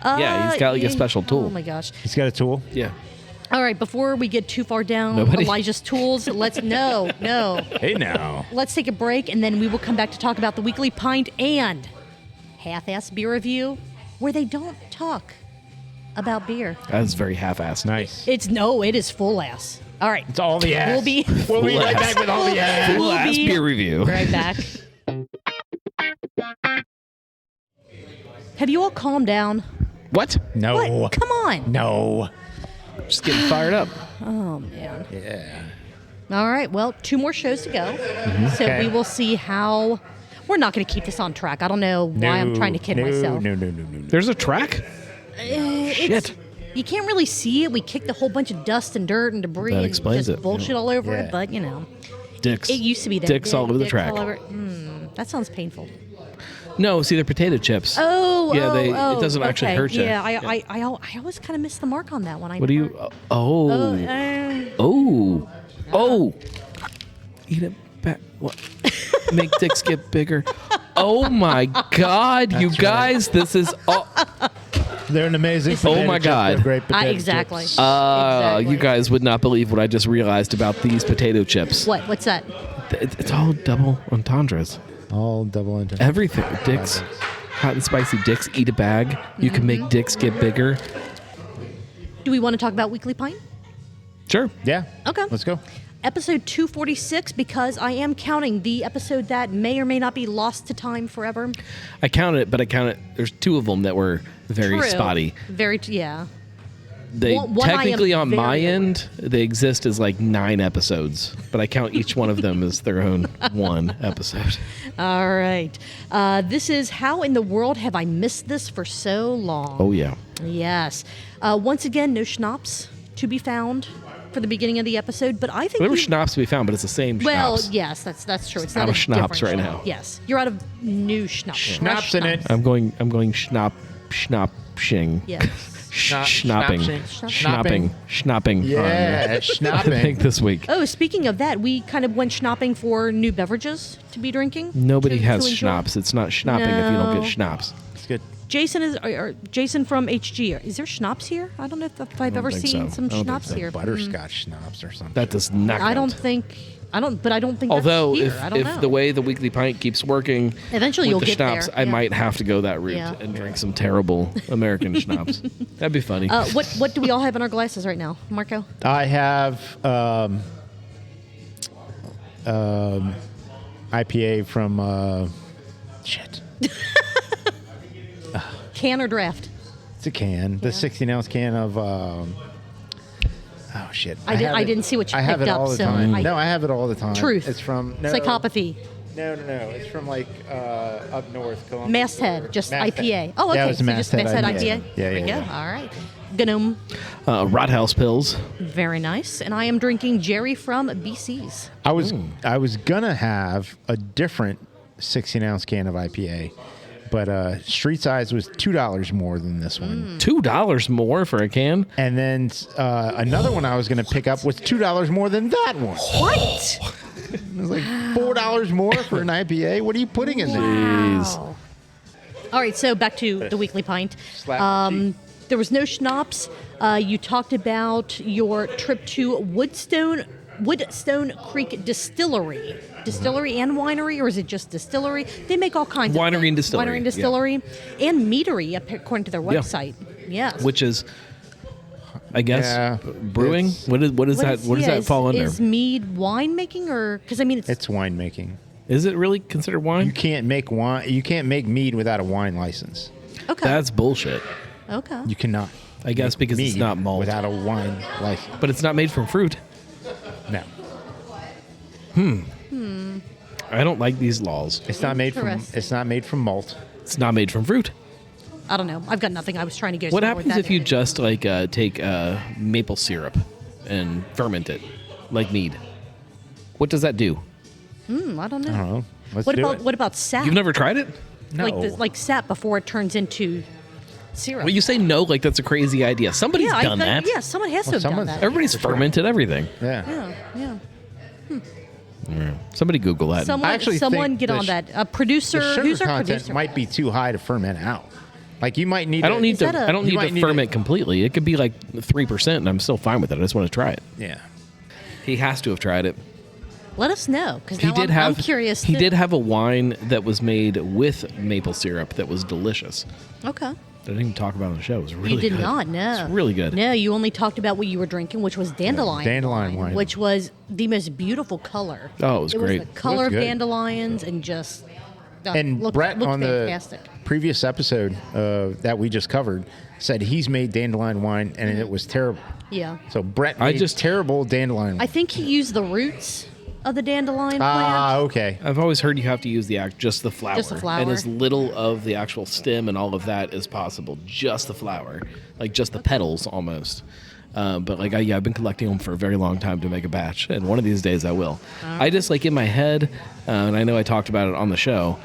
Yeah, he's got like a special tool. Oh my gosh! He's got a tool. Yeah. All right, before we get too far down Nobody? Elijah's tools, no. Hey now. Let's take a break, and then we will come back to talk about the weekly pint and half-ass beer review, where they don't talk about beer. That's very half-assed. Nice. It is full ass. All right, It's all the ass. We'll be right back with all the ass. Full ass be beer review. right back. Have you all calmed down? What? No. What? Come on. No. Just getting fired up. Oh man. Yeah. All right. Well, 2 more shows to go. So Okay. we will see how. We're not going to keep this on track. I don't know why I'm trying to kid myself. No. There's a track? Shit. You can't really see it. We kicked a whole bunch of dust and dirt and debris That and explains just it. bullshit all over Yeah. it. But you know, Dicks. it used to be there. Dicks all over the Dicks track. all over- that sounds painful. No, see, they're potato chips. Oh, Yeah, oh, it doesn't actually okay. hurt you. Yeah, I always kind of missed the mark on that one. What do you... Oh. Eat it back. What? Make dicks get bigger. Oh, my God, you guys. This is... They're an amazing. Oh my potato chip. God. They're great potato exactly. chips. Exactly. You guys would not believe what I just realized about these potato chips. What? What's that? It's all double entendres. All double entendre. Everything. Dicks. Hot and spicy dicks. Eat a bag. You can make dicks get bigger. Do we want to talk about Weekly Pint? Sure. Yeah. Okay. Let's go. Episode 246, because I am counting the episode that may or may not be lost to time forever. I counted it, but there's 2 of them that were very True. spotty. Yeah. They One I am technically on my very end, they exist as like 9 episodes, but I count each one of them as their own one episode. All right. This is How in the World Have I Missed This for So Long? Oh yeah. Yes. Once again, no schnapps to be found for the beginning of the episode, but I think There were schnapps to be found, but it's the same well, schnapps. yes, that's true. It's Out not of a schnapps different right schnapp. now. Yes, you're out of new schnapps. Schnapps in it. I'm going schnapp-shing. Yes. Schnapping. Schnapping. Yeah, I think schnapping. this week. Oh, speaking of that, we kind of went schnapping for new beverages to be drinking. Nobody to has enjoy. schnapps. It's not schnapping if you don't No. get schnapps. It's good. Jason is or Jason from HG. Is there schnapps here? I don't know if I've ever think seen so. some I don't think schnapps so. here. Butterscotch schnapps or something. That does not I count. don't think. But I don't think. Although, that's here. I don't if know. the way the Weekly Pint keeps working, Eventually with you'll the get schnapps, there, I yeah. might have to go that route Yeah. and drink some terrible American schnapps. That'd be funny. What do we all have in our glasses right now, Marco? I have IPA from shit. Can or draft? It's a can. The 16-ounce can of. Oh shit! I didn't see what you I have picked it up, all the so time. I- No, I have it all the time. Truth. It's from Psychopathy. No. It's from like up north, Columbia. Masthead, just Masthead. IPA. Oh, okay. Yeah, it was so just Masthead Masthead IPA. Yeah, There we yeah. go. All right. Gnome. Rothouse pills. Very nice. And I am drinking Jerry from BC's. I was gonna have a different 16-ounce can of IPA, but Street Size was $2 more than this one. $2 more for a can. And then another one I was going to pick up was $2 more than that one. What? It was like $4 more for an IPA. What are you putting in there? Wow. All right, so back to the Weekly Pint. Slap the cheek. There was no schnapps. You talked about your trip to Woodstone Creek Distillery and winery, or is it just distillery? They make all kinds of Winery things. and distillery, Winery and yeah. distillery, and meatery, according to their Yeah. website. Yes. Which is, I guess, Yeah, brewing. it's- What does that fall under? Is mead winemaking, or because I mean It's winemaking. Is it really considered You wine? can't make wine. You can't make mead without a wine license. okay. That's bullshit. okay. You cannot. I guess because it's mead not malt. without a wine license. But it's not made from fruit. No, I don't like these laws. it's not made from. Interesting. It's not made from malt. It's not made from fruit. I don't know. I've got nothing. I was trying to get. What somewhere with happens that. if you just like take maple syrup and ferment it like mead? What does that do? I don't know. I don't know. Let's What do about it. what about sap? You've never tried it? No. like sap before it turns into syrup. Well, you say no like that's a crazy idea. Somebody's yeah, done that. Yeah, someone has to have done someone's- that. Everybody's For sure. fermented everything. Yeah. Yeah. Somebody Google that. Someone, I actually someone think get the on sh- that. A producer. The sugar Who's our content producer? might be too high to ferment out. Like you might need. I don't need to. that a- I don't You need might to need to- ferment completely. It could be like 3%, and I'm still fine with it. I just want to try it. Yeah. He has to have tried it. Let us know because He now did I'm, have. I'm curious. He too. did have a wine that was made with maple syrup that was delicious. Okay. I didn't even talk about it on the show. It was really You did good. not. No. It's really good. No, you only talked about what you were drinking, which was dandelion. Dandelion wine. which was the most beautiful color. Oh, it was great. Was the color of Looked good. dandelions and just. And looked Brett on fantastic. the previous episode that we just covered said he's made dandelion wine and it was terrible. Yeah. So Brett I made just- terrible dandelion I wine. think he used the roots of the dandelion plant. Ah, okay. I've always heard you have to use just the flower. Just the flower. And as little of the actual stem and all of that as possible. Just the flower. Like just the petals almost. But like, I've been collecting them for a very long time to make a batch. And one of these days I will. I just like in my head, and I know I talked about it on the show,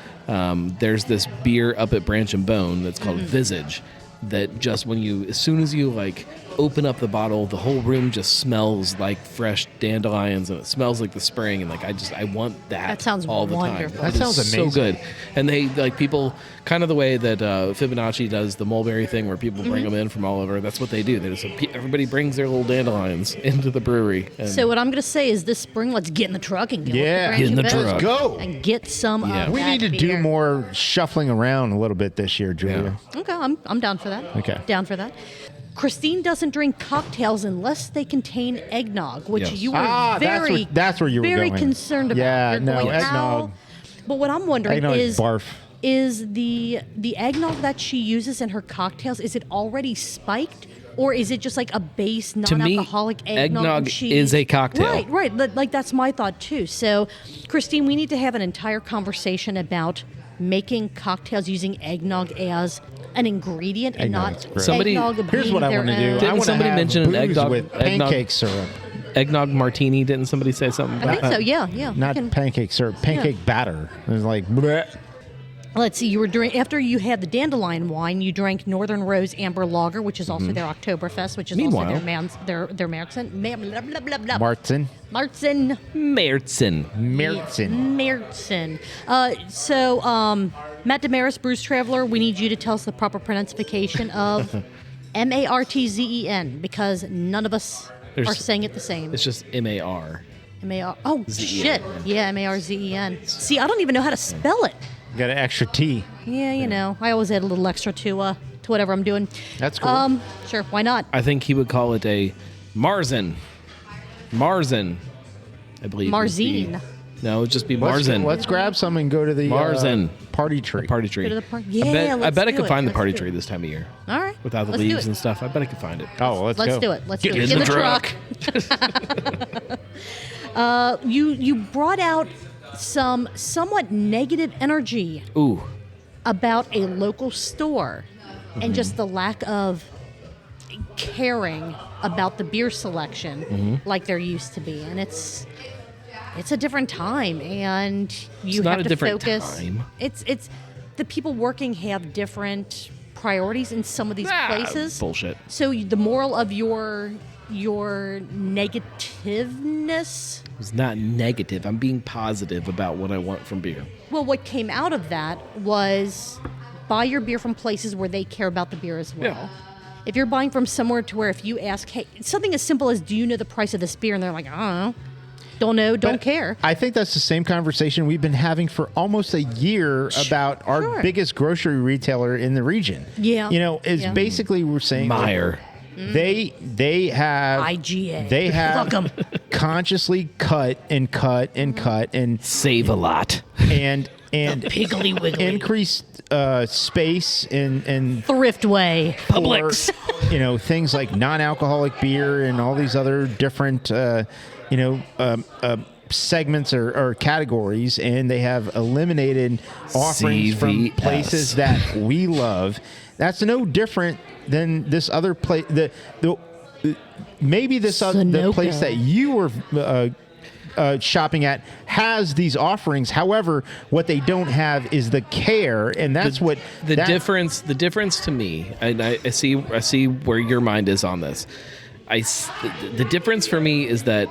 there's this beer up at Branch and Bone that's called Visage. That just as soon as you like open up the bottle, the whole room just smells like fresh dandelions, and it smells like the spring. And like I want that. That sounds all the wonderful. time. That It sounds is amazing. So good, and they like people kind of the way that Fibonacci does the mulberry thing, where people bring them in from all over. That's what they do. They just everybody brings their little dandelions into the brewery. And So what I'm going to say is this spring, let's get in the truck and go. up to Yeah. Branch Get in and the Bone truck. Go. and get some. Yeah. Of We that need to do beer. more shuffling around a little bit this year, Julia. Okay, I'm down for that. Okay. Down for that. Christine doesn't drink cocktails unless they contain eggnog, which Yes. you were Ah, that's where you were very going. concerned about. Yeah, You're no, going, eggnog. how- But what I'm wondering Eggnog is, is barf. is the eggnog that she uses in her cocktails, is it already spiked? Or is it just like a base To me, non-alcoholic eggnog? eggnog and she- is a cocktail. Right. Like that's my thought too. So, Christine, we need to have an entire conversation about making cocktails using eggnog as an ingredient and Eggnog's not great. Somebody- eggnog Here's being what I their want to do. own. I Didn't want to somebody have mention an booze eggnog- with eggnog- pancake syrup. Eggnog martini. Didn't somebody say something about I think that? so. Yeah. Not pancake syrup, pancake batter. It was like, bleh. Let's see. You were after you had the dandelion wine. You drank Northern Rose Amber Lager, which is also their Oktoberfest, which is Meanwhile, also their Märzen. Martin. Märzen. Mertzen. So, Matt Damaris, Bruce Traveler, we need you to tell us the proper pronunciation of Martzen, because none of us are saying it the same. It's just MAR. M-A-R. Oh, shit. Yeah, Marzen. See, I don't even know how to spell it. Got an extra T. Yeah, you know, I always add a little extra to whatever I'm doing. That's cool. Sure, why not? I think he would call it a Marzen. I believe. Marzine. No, it would just be Marzen. Let's grab some and go to the Marzen. party tree. Party tree. Go to the party. Yeah, I bet I let's could do find it. the party Let's do tree it. this time of year. All right. Without the Let's do leaves it. and stuff. I bet I could find it. Oh, let's Let's go. do it. Let's Get do it. in Get the the truck. You brought out some somewhat negative energy Ooh. about a local store and just the lack of caring about the beer selection like there used to be. And it's a different time, and you It's not have a to different focus. time. It's the people working have different priorities in some of these places. Bullshit. So the moral of your negativeness. It's not negative. I'm being positive about what I want from beer. Well, what came out of that was buy your beer from places where they care about the beer as well. Yeah. If you're buying from somewhere to where if you ask, hey, something as simple as, do you know the price of this beer? And they're like, I don't know, don't But care. I think that's the same conversation we've been having for almost a year about our Sure. biggest grocery retailer in the region. Yeah. You know, is Yeah. basically we're saying Meyer. they have IGA. They Fuck 'em. have consciously cut and Save a lot. and Piggly wiggly. increased space and Thriftway. Publix. for, you know, things like non-alcoholic beer and all these other different segments or categories, and they have eliminated offerings from CVS. places that we love. That's no different than this other place. Maybe the Sunoco. place that you were shopping at has these offerings. However, what they don't have is the care, and that's The difference to me, and I see where your mind is on this. The difference for me is that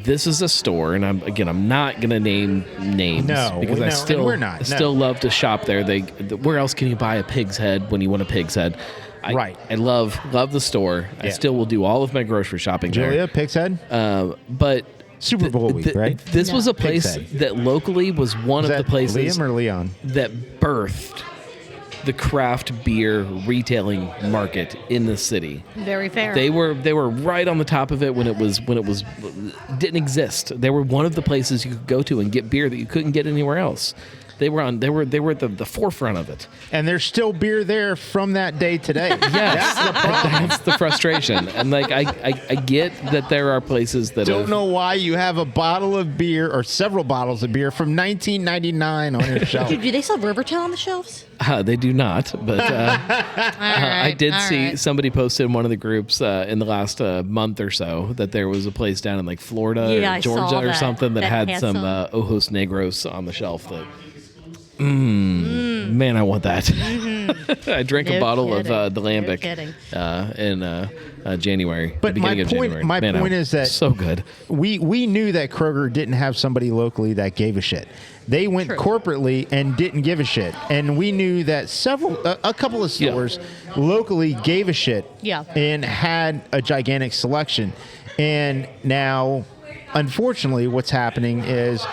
this is a store, and I'm not gonna name names because I still love to shop there. Where else can you buy a pig's head when you want a pig's head? I love the store. Yeah. I still will do all of my grocery shopping Julia Pig's Head, there. But Super Bowl week, right? This was a Pig's place Head. that locally was one Is of the that places Liam or Leon? that birthed the craft beer retailing market in the city. Very fair. They were right on the top of it when it didn't exist. They were one of the places you could go to and get beer that you couldn't get anywhere else. They were at the forefront of it. And there's still beer there from that day today. Yes, that's the frustration. And like I get that there are places that Don't know why you have a bottle of beer or several bottles of beer from 1999 on your shelf. Do they sell Rivertown on the shelves? They do not, but I did see somebody posted in one of the groups in the last month or so that there was a place down in like Florida Yeah, or I Georgia saw or that. something that had some some. Ojos Negros on the shelf that man, I want that. I drank a No bottle kidding. of the No Lambic kidding. in January. But the beginning of January. my Man, point is that so good. We knew that Kroger didn't have somebody locally that gave a shit. They went True. corporately and didn't give a shit. And we knew that a couple of stores locally gave a shit Yeah. and had a gigantic selection. And now, unfortunately, what's happening is,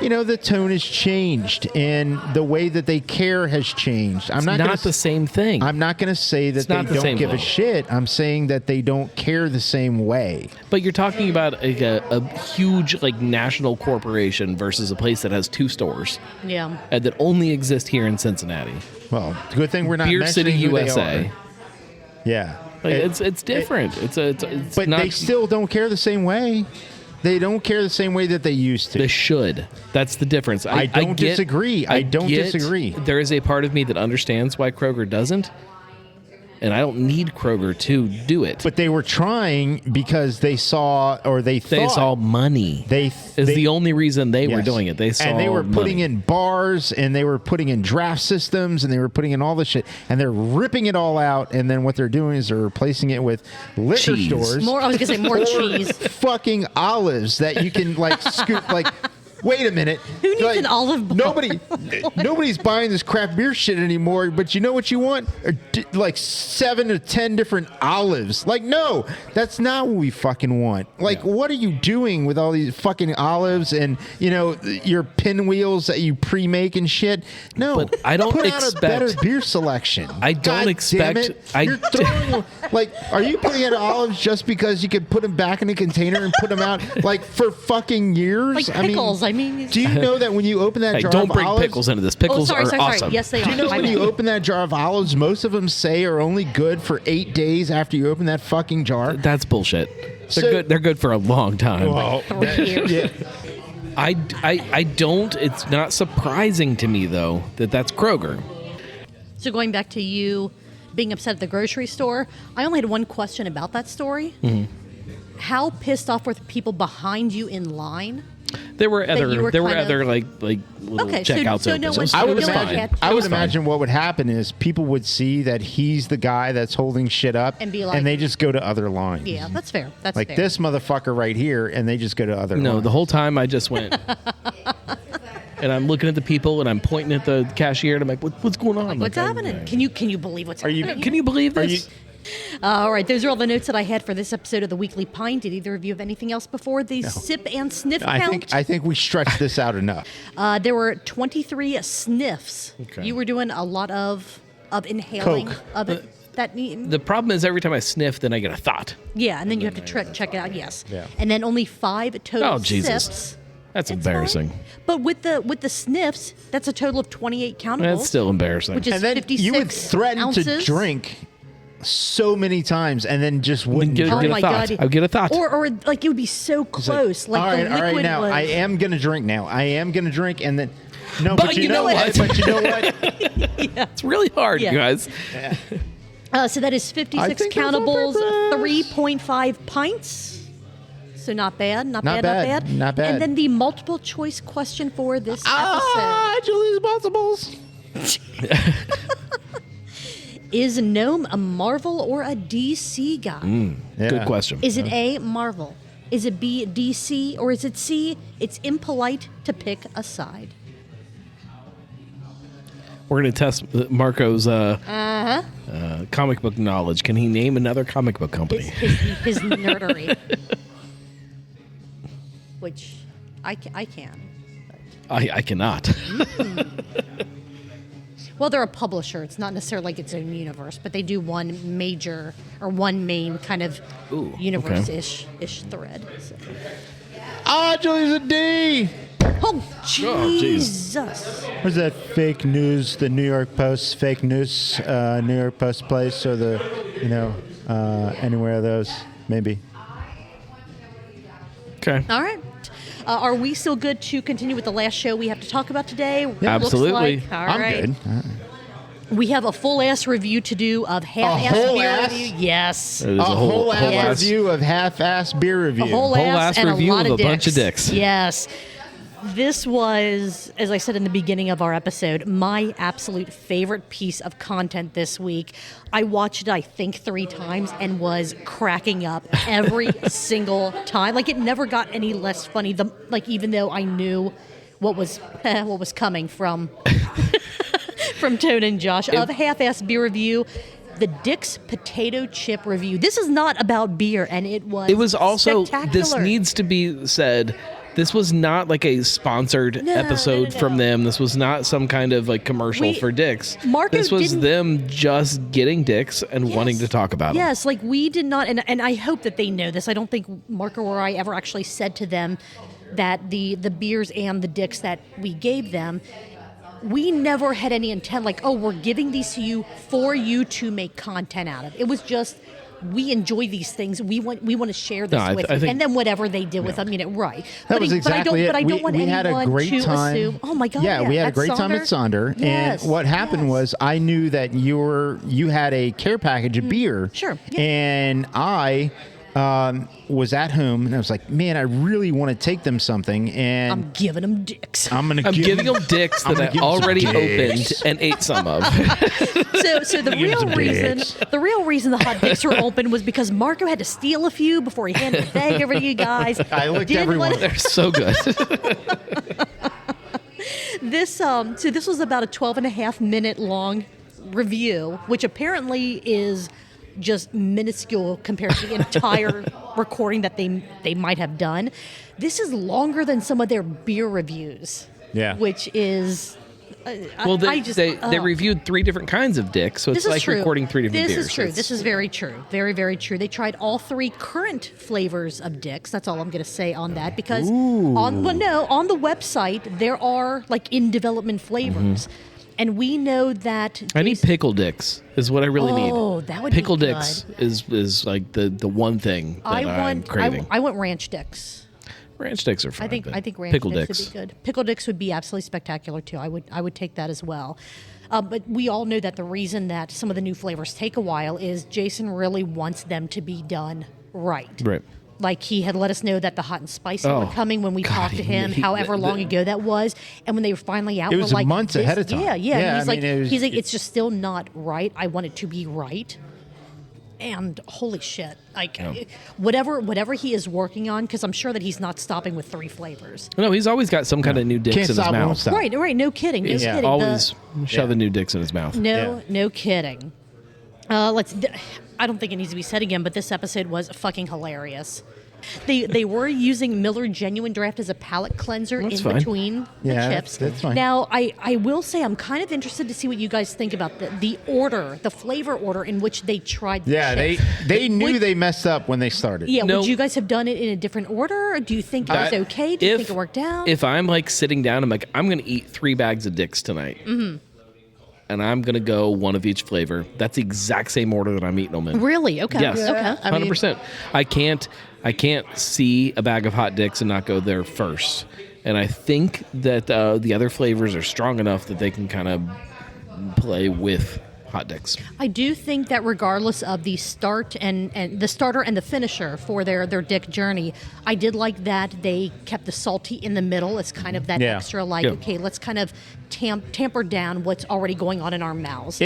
you know, the tone has changed and the way that they care has changed. It's not the same thing. I'm not going to say that they not the don't same give a thing. shit. I'm saying that they don't care the same way. But you're talking about a huge like national corporation versus a place that has 2 stores Yeah. that only exist here in Cincinnati. Well, good thing we're not Beer City, mentioning who they USA. are. Yeah. Like, it's different. It's But not, they still don't care the same way. They don't care the same way that they used to. They should. That's the difference. I don't disagree. I don't get disagree. There is a part of me that understands why Kroger doesn't. and I don't need Kroger to do it. But they were trying because they saw, or they saw money. They is the only reason they were yes. doing it. They saw and they were putting money. in bars, and they were putting in draft systems, and they were putting in all this shit, and they're ripping it all out. And then what they're doing is they're replacing it with liquor Cheese. stores. I was gonna say more cheese. Fucking olives that you can like scoop like. Wait a minute. Who needs an olive bar? Nobody's buying this craft beer shit anymore, but you know what you want? Like 7 to 10 different olives. Like, no, that's not what we fucking want. Like, what are you doing with all these fucking olives and, you know, your pinwheels that you pre-make and shit? No. But I don't put out a expect- better beer selection. I don't God expect- damn it. You're throwing, like, are you putting out olives just because you could put them back in a container and put them out, like, for fucking years? Like pickles. I mean, do you know that when you open that Hey, jar don't of bring olives, pickles into this. Pickles are awesome. Yes, they are. do you know My when you bad. open that jar of olives, most of them say are only good for 8 days after you open that fucking jar? That's bullshit. So- They're good. They're good for a long time. 3 years. Yeah. I don't. It's not surprising to me though that that's Kroger. So going back to you being upset at the grocery store, I only had one question about that story. Mm-hmm. How pissed off were the people behind you in line? There were That you were other kind of- like little Okay, so- checkouts. so no open. one- I would no one imagine. had- I it would was imagine what would happen is people would see that he's the guy that's holding shit up, And be like- they just go to other lines. Yeah, that's fair. That's Like fair. this motherfucker right here, and they just go to other No, lines. the whole time I just went. And I'm looking at the people and I'm pointing at the cashier and I'm like, what's going on? What's happening? Can you believe what's happening? Can you believe Are this? All right, those are all the notes that I had for this episode of the Weekly Pint. Did either of you have anything else before the sip and sniff count? I think we stretched this out enough. There were 23 sniffs. Okay. You were doing a lot of inhaling Coke. of it. The problem is every time I sniff, then I get a thought. Yeah, and then you have to check it out. Yes. Yeah. And then only 5 total Oh, Jesus. sips. That's It's embarrassing. fine. But with the sniffs, that's a total of 28 countables. That's still embarrassing. Which is And then 56 you would threaten ounces. to drink so many times, and then just wouldn't Get- drink. get a my thought. God. I'll get a thought. Or like it would be so close. Like all the right, all liquid right. Now was. I am gonna drink. Now I am gonna drink, and then no. But you know what? But you know what? It's really hard, Yeah. you guys. So that is I 56 think that's on countables, purpose. 3.5 pints. So not bad, not Not bad, bad, not bad. And then the multiple choice question for this Julie's multiples. episode. Is Gnome a Marvel or a DC guy? Yeah. Good question. Is it A, Marvel? Is it B, DC? Or is it C, it's impolite to pick a side? We're going to test Marco's comic book knowledge. Can he name another comic book company? His nerdery. Which I can. I cannot. Well, they're a publisher. It's not necessarily like its own universe, but they do one major or one main kind of Ooh, universe-ish thread. So. Julie's a D. Oh, jeez. Jesus. Was that fake news? The New York Post fake news, New York Post place, or the anywhere of those maybe. Okay. All right. Are we still good to continue with the last show we have to talk about today? Looks Absolutely. like. All I'm right. good. We have a full-ass review to do of half-ass whole beer ass? review. Yes. It is A whole ass ass- review of half-ass beer review. A whole ass and review a lot of of a bunch of dicks. Yes. This was, as I said in the beginning of our episode, my absolute favorite piece of content this week. I watched it, I think, 3 times and was cracking up every single time. Like, it never got any less funny. Even though I knew what was coming from from Tone and Josh of Half-Ass Beer Review. The Dick's Potato Chip Review. This is not about beer, and it was. It was also, spectacular. this needs to be said, this was not like a sponsored episode no. from them. This was not some kind of like commercial for dicks. Marco this was didn't- them just getting dicks and wanting to talk about them. Yes, like we did not, and I hope that they know this. I don't think Marco or I ever actually said to them that the beers and the dicks that we gave them, we never had any intent like, oh, we're giving these to you for you to make content out of. It was just we enjoy these things. We want to share this No, with I you. think- And then whatever they did with them, right. That was exactly it. But I don't want we anyone had a great to time. assume, oh my God. Yeah, we had a at great time at Sonder. Yes, And what happened was I knew that you had a care package of beer. Sure, yeah. And I was at home and I was like, man, I really want to take them something. And I'm giving them dicks. I'm giving them dicks that I already opened and ate some of. So the real reason the hot dicks were open was because Marco had to steal a few before he handed the bag over to you guys. I licked Didn't everyone. let it- They're so good. This was about a 12.5-minute long review, which apparently is just minuscule compared to the entire recording that they might have done. This is longer than some of their beer reviews. Yeah. Which is Well, they they reviewed 3 different kinds of dicks, so it's This is like true. recording 3 different beers. This is true. It's- This is very true. Very, very true. They tried all 3 current flavors of dicks. That's all I'm going to say on that because on the website there are like in development flavors, and we know that I need pickle dicks is what I really need. Oh, that would be pickle good. dicks is like the one thing that I'm craving. I want ranch dicks. Ranch dicks are fine. I think ranch pickle dicks dicks would be good. Pickle dicks would be absolutely spectacular too. I would take that as well. But we all know that the reason that some of the new flavors take a while is Jason really wants them to be done right. Right. Like he had let us know that the hot and spicy were Oh, coming when we God, talked to him, he- however long ago that was, and when they were finally out, It we're was like, months this- ahead of time. Yeah. Yeah, And I mean, it was- he's like, it's just still not right. I want it to be right. And holy shit, like whatever he is working on, because I'm sure that he's not stopping with 3 flavors. No, he's always got some kind of new dicks Can't in his stop, won't mouth. stop. Right. No kidding. No He's kidding. always shoving new dicks in his mouth. No kidding. I don't think it needs to be said again, but this episode was fucking hilarious. They were using Miller Genuine Draft as a palate cleanser That's in fine. between the Yeah, chips. that's fine. Now, I will say I'm kind of interested to see what you guys think about the order, the flavor order in which they tried the Yeah, chips. they knew Would- they messed up when they started. Yeah, No. would you guys have done it in a different order? Or do you think it was okay? Do you think it worked out? If I'm like sitting down, I'm like, I'm going to eat 3 bags of dicks tonight. Mm-hmm. And I'm going to go one of each flavor. That's the exact same order that I'm eating them in. Really? Okay. Yes. Okay. I mean- 100%. I can't see a bag of hot dicks and not go there first. And I think that the other flavors are strong enough that they can kind of play with hot dicks. I do think that regardless of the start and the starter and the finisher for their dick journey, I did like that they kept the salty in the middle. It's kind of that Yeah. extra like, Yeah. okay, let's kind of tamper down what's already going on in our mouths.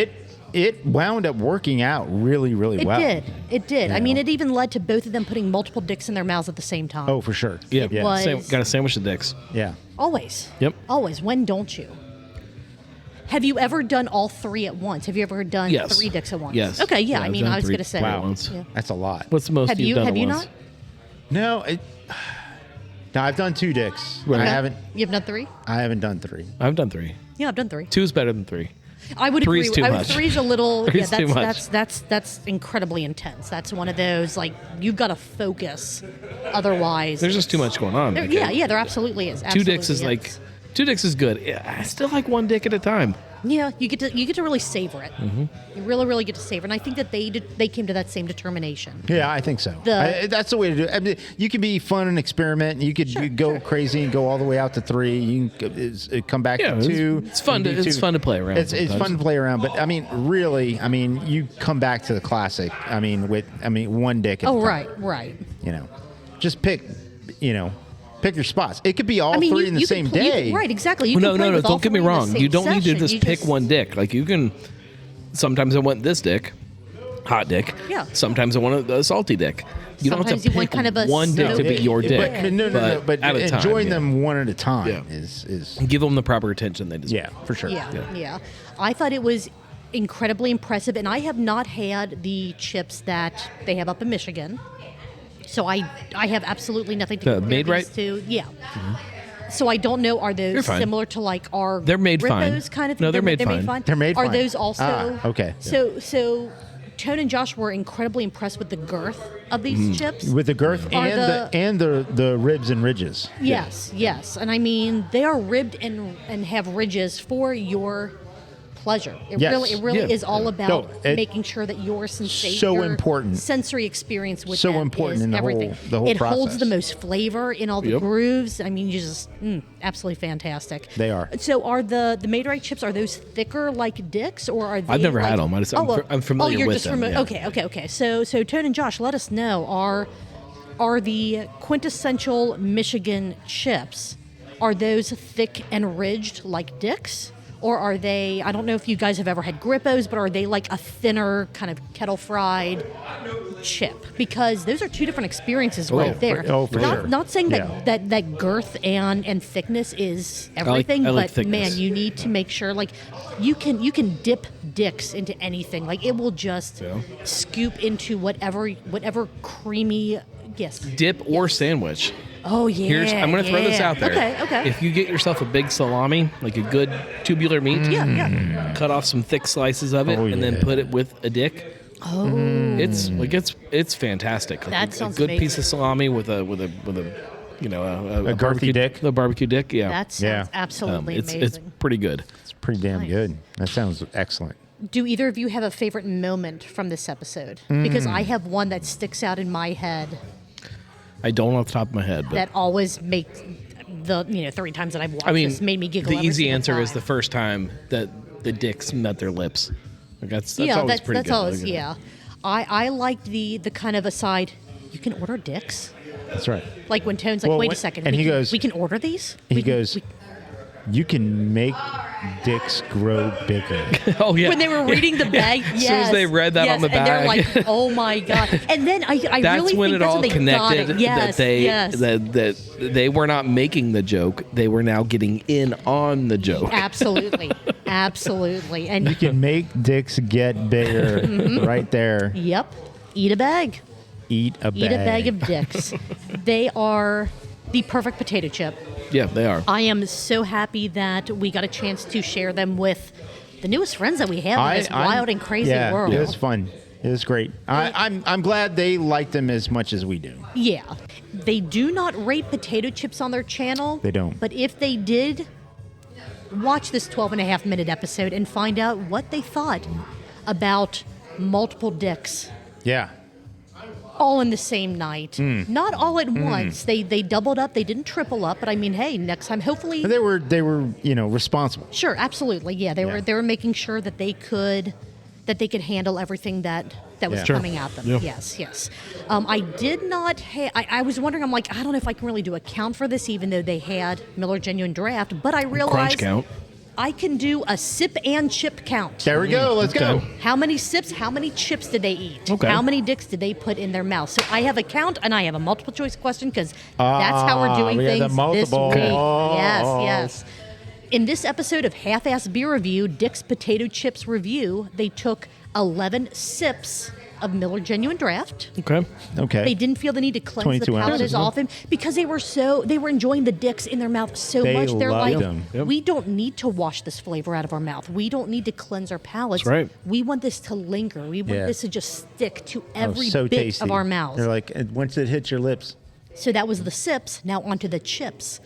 It wound up working out really, really well. It did. I mean, it even led to both of them putting multiple dicks in their mouths at the same time. Oh, for sure. Yeah. It was- Got to sandwich the dicks. Yeah. Always. Yep. Always. When don't you? Have you ever done all 3 at once? Have you ever done Yes. 3 dicks at once? Yes. Okay, yeah. Yeah, I I've mean, done I was 3 going to say. at once. Yeah. That's a lot. What's the most Have you've you done have at you once? not? No, I've done 2 dicks. Right. I Okay. haven't. You've done 3? I haven't done 3. I've done 3. Yeah, I've done 3. 2 is better than 3. I would Three's agree. too much. 3's a little. Three's yeah, too much. that's incredibly intense. That's one of those like you've got to focus, otherwise. There's just too much going on. Like, Yeah, there absolutely is. 2 dicks is Absolutely like 2 dicks is good. Yeah, I still like 1 dick at a time. Yeah, you get to really savor it. Mm-hmm. You really get to savor, it. And I think that they came to that same determination. Yeah, I think so. The- That's the way to do it. I mean, you can be fun and experiment. You could go crazy and go all the way out to 3. You can come back Yeah, to 2. it's fun and to- do it's 2. fun to play around It's sometimes. fun to play around, but I mean, really, I mean, you come back to the classic. I mean, 1 dick. At a Oh, time. right. You know, just pick your spots. It could be all I mean, 3 in the same day. right, exactly. You No, can play with all don't get me 3 in the wrong. same You don't need to session. just You pick 1 dick. Like you can. Sometimes I want this dick, hot dick. Yeah. Sometimes I want a salty dick. You don't have Sometimes to you want pick kind of a 1 dick to be smoky- your dick. But, no. But at a time, enjoying yeah. them one at a time Yeah. is Give them the proper attention they deserve. yeah, for sure. Yeah. I thought it was incredibly impressive, and I have not had the chips that they have up in Michigan, so I have absolutely nothing to The compare Made these Right? to. Yeah. So I don't know. Are You're those fine. similar to like our They're made fine. Rippos kind of? No, they're made They're fine. made fine. They're made Are fine. those also? Okay. So Tone and Josh were incredibly impressed with the girth of these chips. With the girth Are and the ribs and ridges. Yes, and I mean they are ribbed and have ridges for your pleasure. It Yes. really Yeah. is all about No, making sure that your sensation, so your important. sensory experience with So them important is in the whole- everything. the whole it holds process. the most flavor in all the Yep. grooves. I mean, you just absolutely fantastic. They are. So are the Materite chips, are those thicker like Dicks, or are they? I've never like, had them. I'm familiar you're with just them. Yeah. Okay. So Tone and Josh, let us know, are the quintessential Michigan chips, are those thick and ridged like Dicks? Or are they, I don't know if you guys have ever had Grippos, but are they like a thinner kind of kettle fried chip? Because those are two different experiences right there. for not, sure. not saying that, Yeah. that girth and thickness is everything, I like but thickness. man, you need to make sure like you can dip Dicks into anything. Like it will just scoop into whatever creamy Dip or sandwich. Oh yeah. I'm going to throw this out there. Okay. If you get yourself a big salami, like a good tubular meat, Yeah. cut off some thick slices of it, Oh, and then yeah. put it with a dick. Oh. It's fantastic. Like That a sounds good amazing. piece of salami with a you know a girthy barbecue dick? a barbecue dick. Yeah, That sounds Yeah. absolutely it's amazing. pretty good. It's pretty damn Nice. good. That sounds excellent. Do either of you have a favorite moment from this episode? Because I have one that sticks out in my head I don't off the top of my head, but that always makes the 3 times that I've watched I mean, this made me giggle. the every easy single answer is time. the first time that the dicks met their lips. Like that's yeah, always pretty that's good. always Like, yeah. I liked the kind of aside. You can order dicks. That's right. Like when Tone's like, Well, wait a when- second, and we he can, goes- we can order these. He We can- goes, we- you can make dicks grow bigger. oh yeah. when they were reading the bag, As soon as they read that on the and they're bag. like, "Oh my god!" And then I That's really when think it that's all when they got connected. it. Yes, that they were not making the joke; they were now getting in on the joke. absolutely, absolutely, and You can make dicks get bigger right there. yep, eat a bag, Eat a bag. eat a bag of dicks. They are the perfect potato chip. Yeah, they are. I am so happy that we got a chance to share them with the newest friends that we have in this wild and crazy yeah, world. It was fun. It was great. I'm glad they liked them as much as we do. Yeah. They do not rate potato chips on their channel. They don't. But if they did, watch this 12.5-minute episode and find out what they thought about multiple dicks Yeah. all in the same night. Not all at once. They doubled up. They didn't triple up. But I mean, hey, next time, hopefully. They were responsible. Sure, absolutely. Yeah, they were making sure that they could handle everything that was Yeah. Sure. coming at them. Yeah. Yes. I did not. I was wondering. I'm like, I don't know if I can really do a count for this, even though they had Miller Genuine Draft. But I realized count. I can do a sip and chip count. There we go. Let's go. Okay. How many sips? How many chips did they eat? Okay. How many dicks did they put in their mouth? So I have a count and I have a multiple choice question because that's how we're doing we have the things this multiple. week. Oh. Yes. In this episode of Half-Ass Beer Review, Dick's Potato Chips Review, they took 11 sips of Miller Genuine Draft. Okay. Okay. They didn't feel the need to cleanse the 22 palate ounces, as often because they were enjoying the dicks in their mouth so They much. They're loved like, them. Yep. we don't need to wash this flavor out of our mouth. We don't need to cleanse our palates. That's right. We want this to linger. We want Yeah. this to just stick to Oh, every so bit tasty. of our mouths. They're like, once it hits your lips. So that was the sips. Now onto the chips.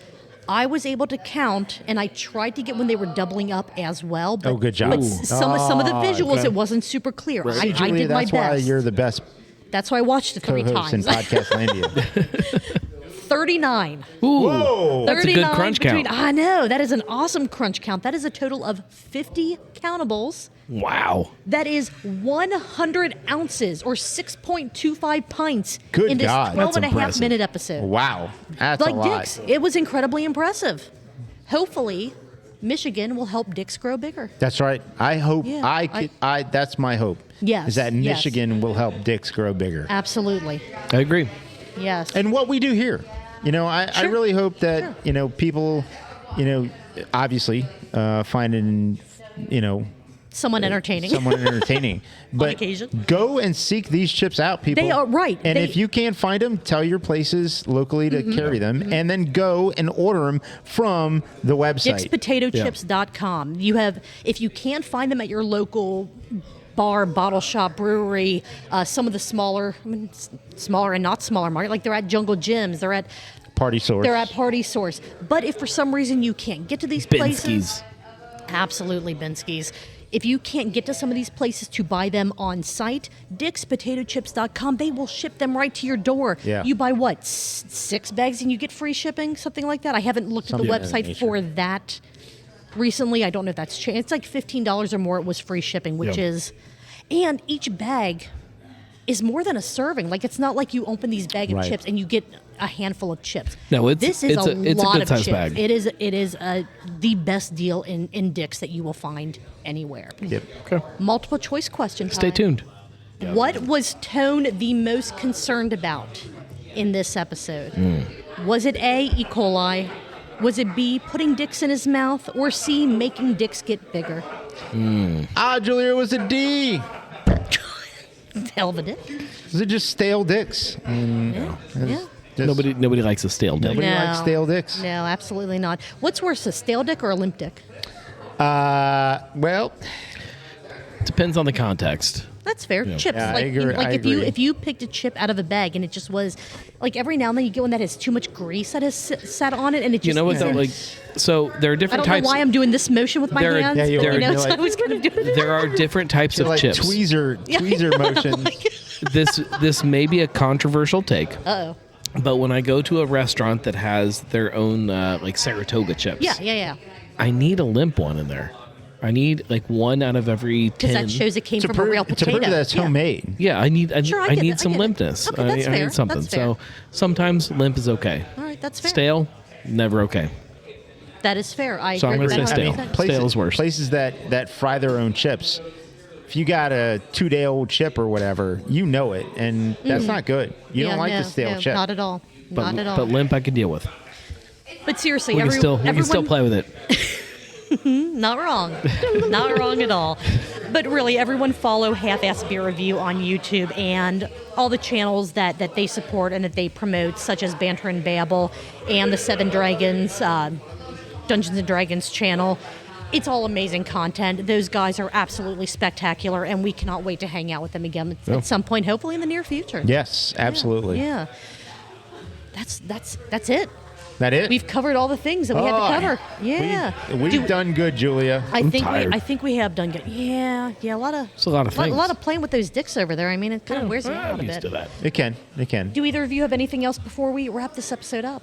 I was able to count, and I tried to get when they were doubling up as well. But, Oh, good job. But Ooh. some of the visuals, okay. it wasn't super clear. I Julia, did my that's why best. you're the best That's why I watched it 3 co-host in times. Podcast Landia. 39. Ooh, Whoa. that's a good 39 crunch between- count. I know. That is an awesome crunch count. That is a total of 50 countables. Wow. That is 100 ounces or 6.25 pints Good in this God. 12 and a That's half impressive. minute episode. Wow. That's Like a lot. Dick's, it was incredibly impressive. Hopefully, Michigan will help Dick's grow bigger. That's right. I hope Yeah, that's my hope. Yes, Is that yes. Michigan will help dicks grow bigger. Absolutely. I agree. Yes. And what we do here. I Sure. really hope that, Sure. people, obviously find Someone entertaining. someone entertaining. But occasion. go and seek these chips out, people. They are right. And They- if you can't find them, tell your places locally to carry them, and then go and order them from the website. DicksPotatoChips.com. You have, if you can't find them at your local bar, bottle shop, brewery, some of the smaller and not smaller market, like they're at Jungle Gyms, they're at Party Source. Party Source. But if for some reason you can't get to these places, Binsky's. Absolutely, Binsky's. If you can't get to some of these places to buy them on site, DicksPotatoChips.com, they will ship them right to your door. Yeah. You buy what, 6 bags and you get free shipping? Something like that? I haven't looked at the Something of that website nature. for that recently. I don't know if that's changed. It's like $15 or more. It was free shipping, which is... And each bag is more than a serving. Like, it's not like you open these bag of Right. chips and you get a handful of chips. No, this is a it's lot a good of size chips. bag. It is the best deal in Dick's that you will find anywhere. Yep. Okay. Multiple choice question time. Stay tuned. What was Tone the most concerned about in this episode? Was it A, E. coli? Was it B, putting dicks in his mouth? Or C, making dicks get bigger? Julia, it was a D. Hell of a dick. Is it just stale dicks? Yeah. Nobody likes a stale dick. Nobody likes stale dicks. No, absolutely not. What's worse, a stale dick or a limp dick? Well, Depends on the context. That's fair. Chips. Yeah, I like agree. I agree. if you picked a chip out of a bag and it just was like every now and then you get one that has too much grease that has sat on it and it just You know what though? isn't- Like, so there are I different don't types. know why I'm doing this motion with my There are- hands. yeah, but, you're so like- I was kind of doing it. There are different types so of like chips. tweezer motions. This may be a controversial take, Uh-oh. but when I go to a restaurant that has their own like Saratoga chips, Yeah. I need a limp one in there. I need like one out of every 10. Because that shows it came from a real to potato. prove that it's Yeah. homemade. Yeah, I need Sure, I I get need it, some I get it. limpness. Okay, that's I fair, need something. that's fair. So sometimes limp is okay. All right, that's fair. Stale, never okay. That is fair. I So I'm agree gonna with say that stale. 100%. Stale is worse. Places that fry their own chips. If you got a 2-day-old chip or whatever, you know it, and that's not good. You Yeah, don't like no, the stale no, chip. Not at all. But, Not at all. but limp I can deal with. But seriously, We can still everyone, play with it. Not wrong. Not wrong at all. But really, everyone follow Half-Ass Beer Review on YouTube and all the channels that they support and that they promote, such as Banter and Babble and the Seven Dragons, Dungeons and Dragons channel. It's all amazing content. Those guys are absolutely spectacular, and we cannot wait to hang out with them again at some point, hopefully in the near future. Yes, absolutely. Yeah. That's it. That it? We've covered all the things that we had to cover. Yeah. We've done good, Julia. I tired. think we have done good. Yeah, a lot of. It's a lot of things. A lot of playing with those dicks over there. I mean, it kind of wears you out I'm a used bit. to that. It can. Do either of you have anything else before we wrap this episode up?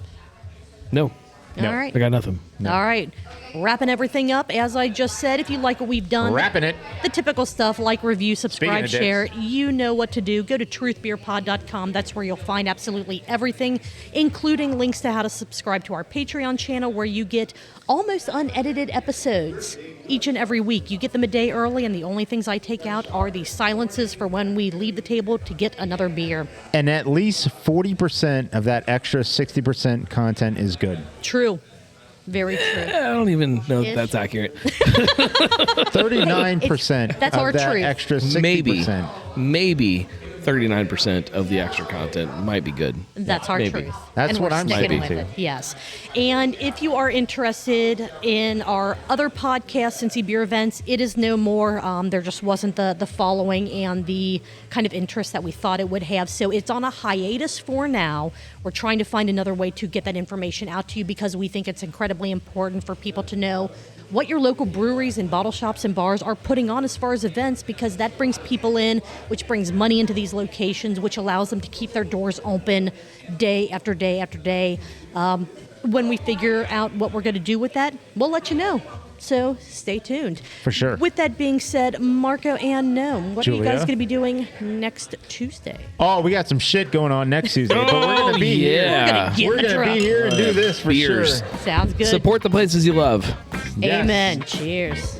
No, No. All right. I got nothing. All right. Wrapping everything up, as I just said, if you like what we've done, Wrapping it. the typical stuff like review, subscribe, Speaking of share, you know what to do. Go to truthbeerpod.com. That's where you'll find absolutely everything, including links to how to subscribe to our Patreon channel, where you get almost unedited episodes each and every week. You get them a day early, and the only things I take out are the silences for when we leave the table to get another beer. And at least 40% of that extra 60% content is good. True. Very true. I don't even know if Ish. that's accurate. 39% That's of our that truth. extra 60%. Maybe 39% of the extra content might be good. That's our Maybe. truth. That's And what we're I'm sticking liking with to. it. Yes. And if you are interested in our other podcast, Cincy Beer Events, it is no more. There just wasn't the following and the kind of interest that we thought it would have. So it's on a hiatus for now. We're trying to find another way to get that information out to you because we think it's incredibly important for people to know what your local breweries and bottle shops and bars are putting on as far as events, because that brings people in, which brings money into these locations, which allows them to keep their doors open day after day after day. When we figure out what we're going to do with that, we'll let you know. So stay tuned. For sure. With that being said, Marco and Gnome, what are you Julia? guys going to be doing next Tuesday? Oh, we got some shit going on next Tuesday, but we're going to be yeah. here. We're going to be here and do this for Beers. sure. Sounds good. Support the places you love. Yes. Amen. Cheers.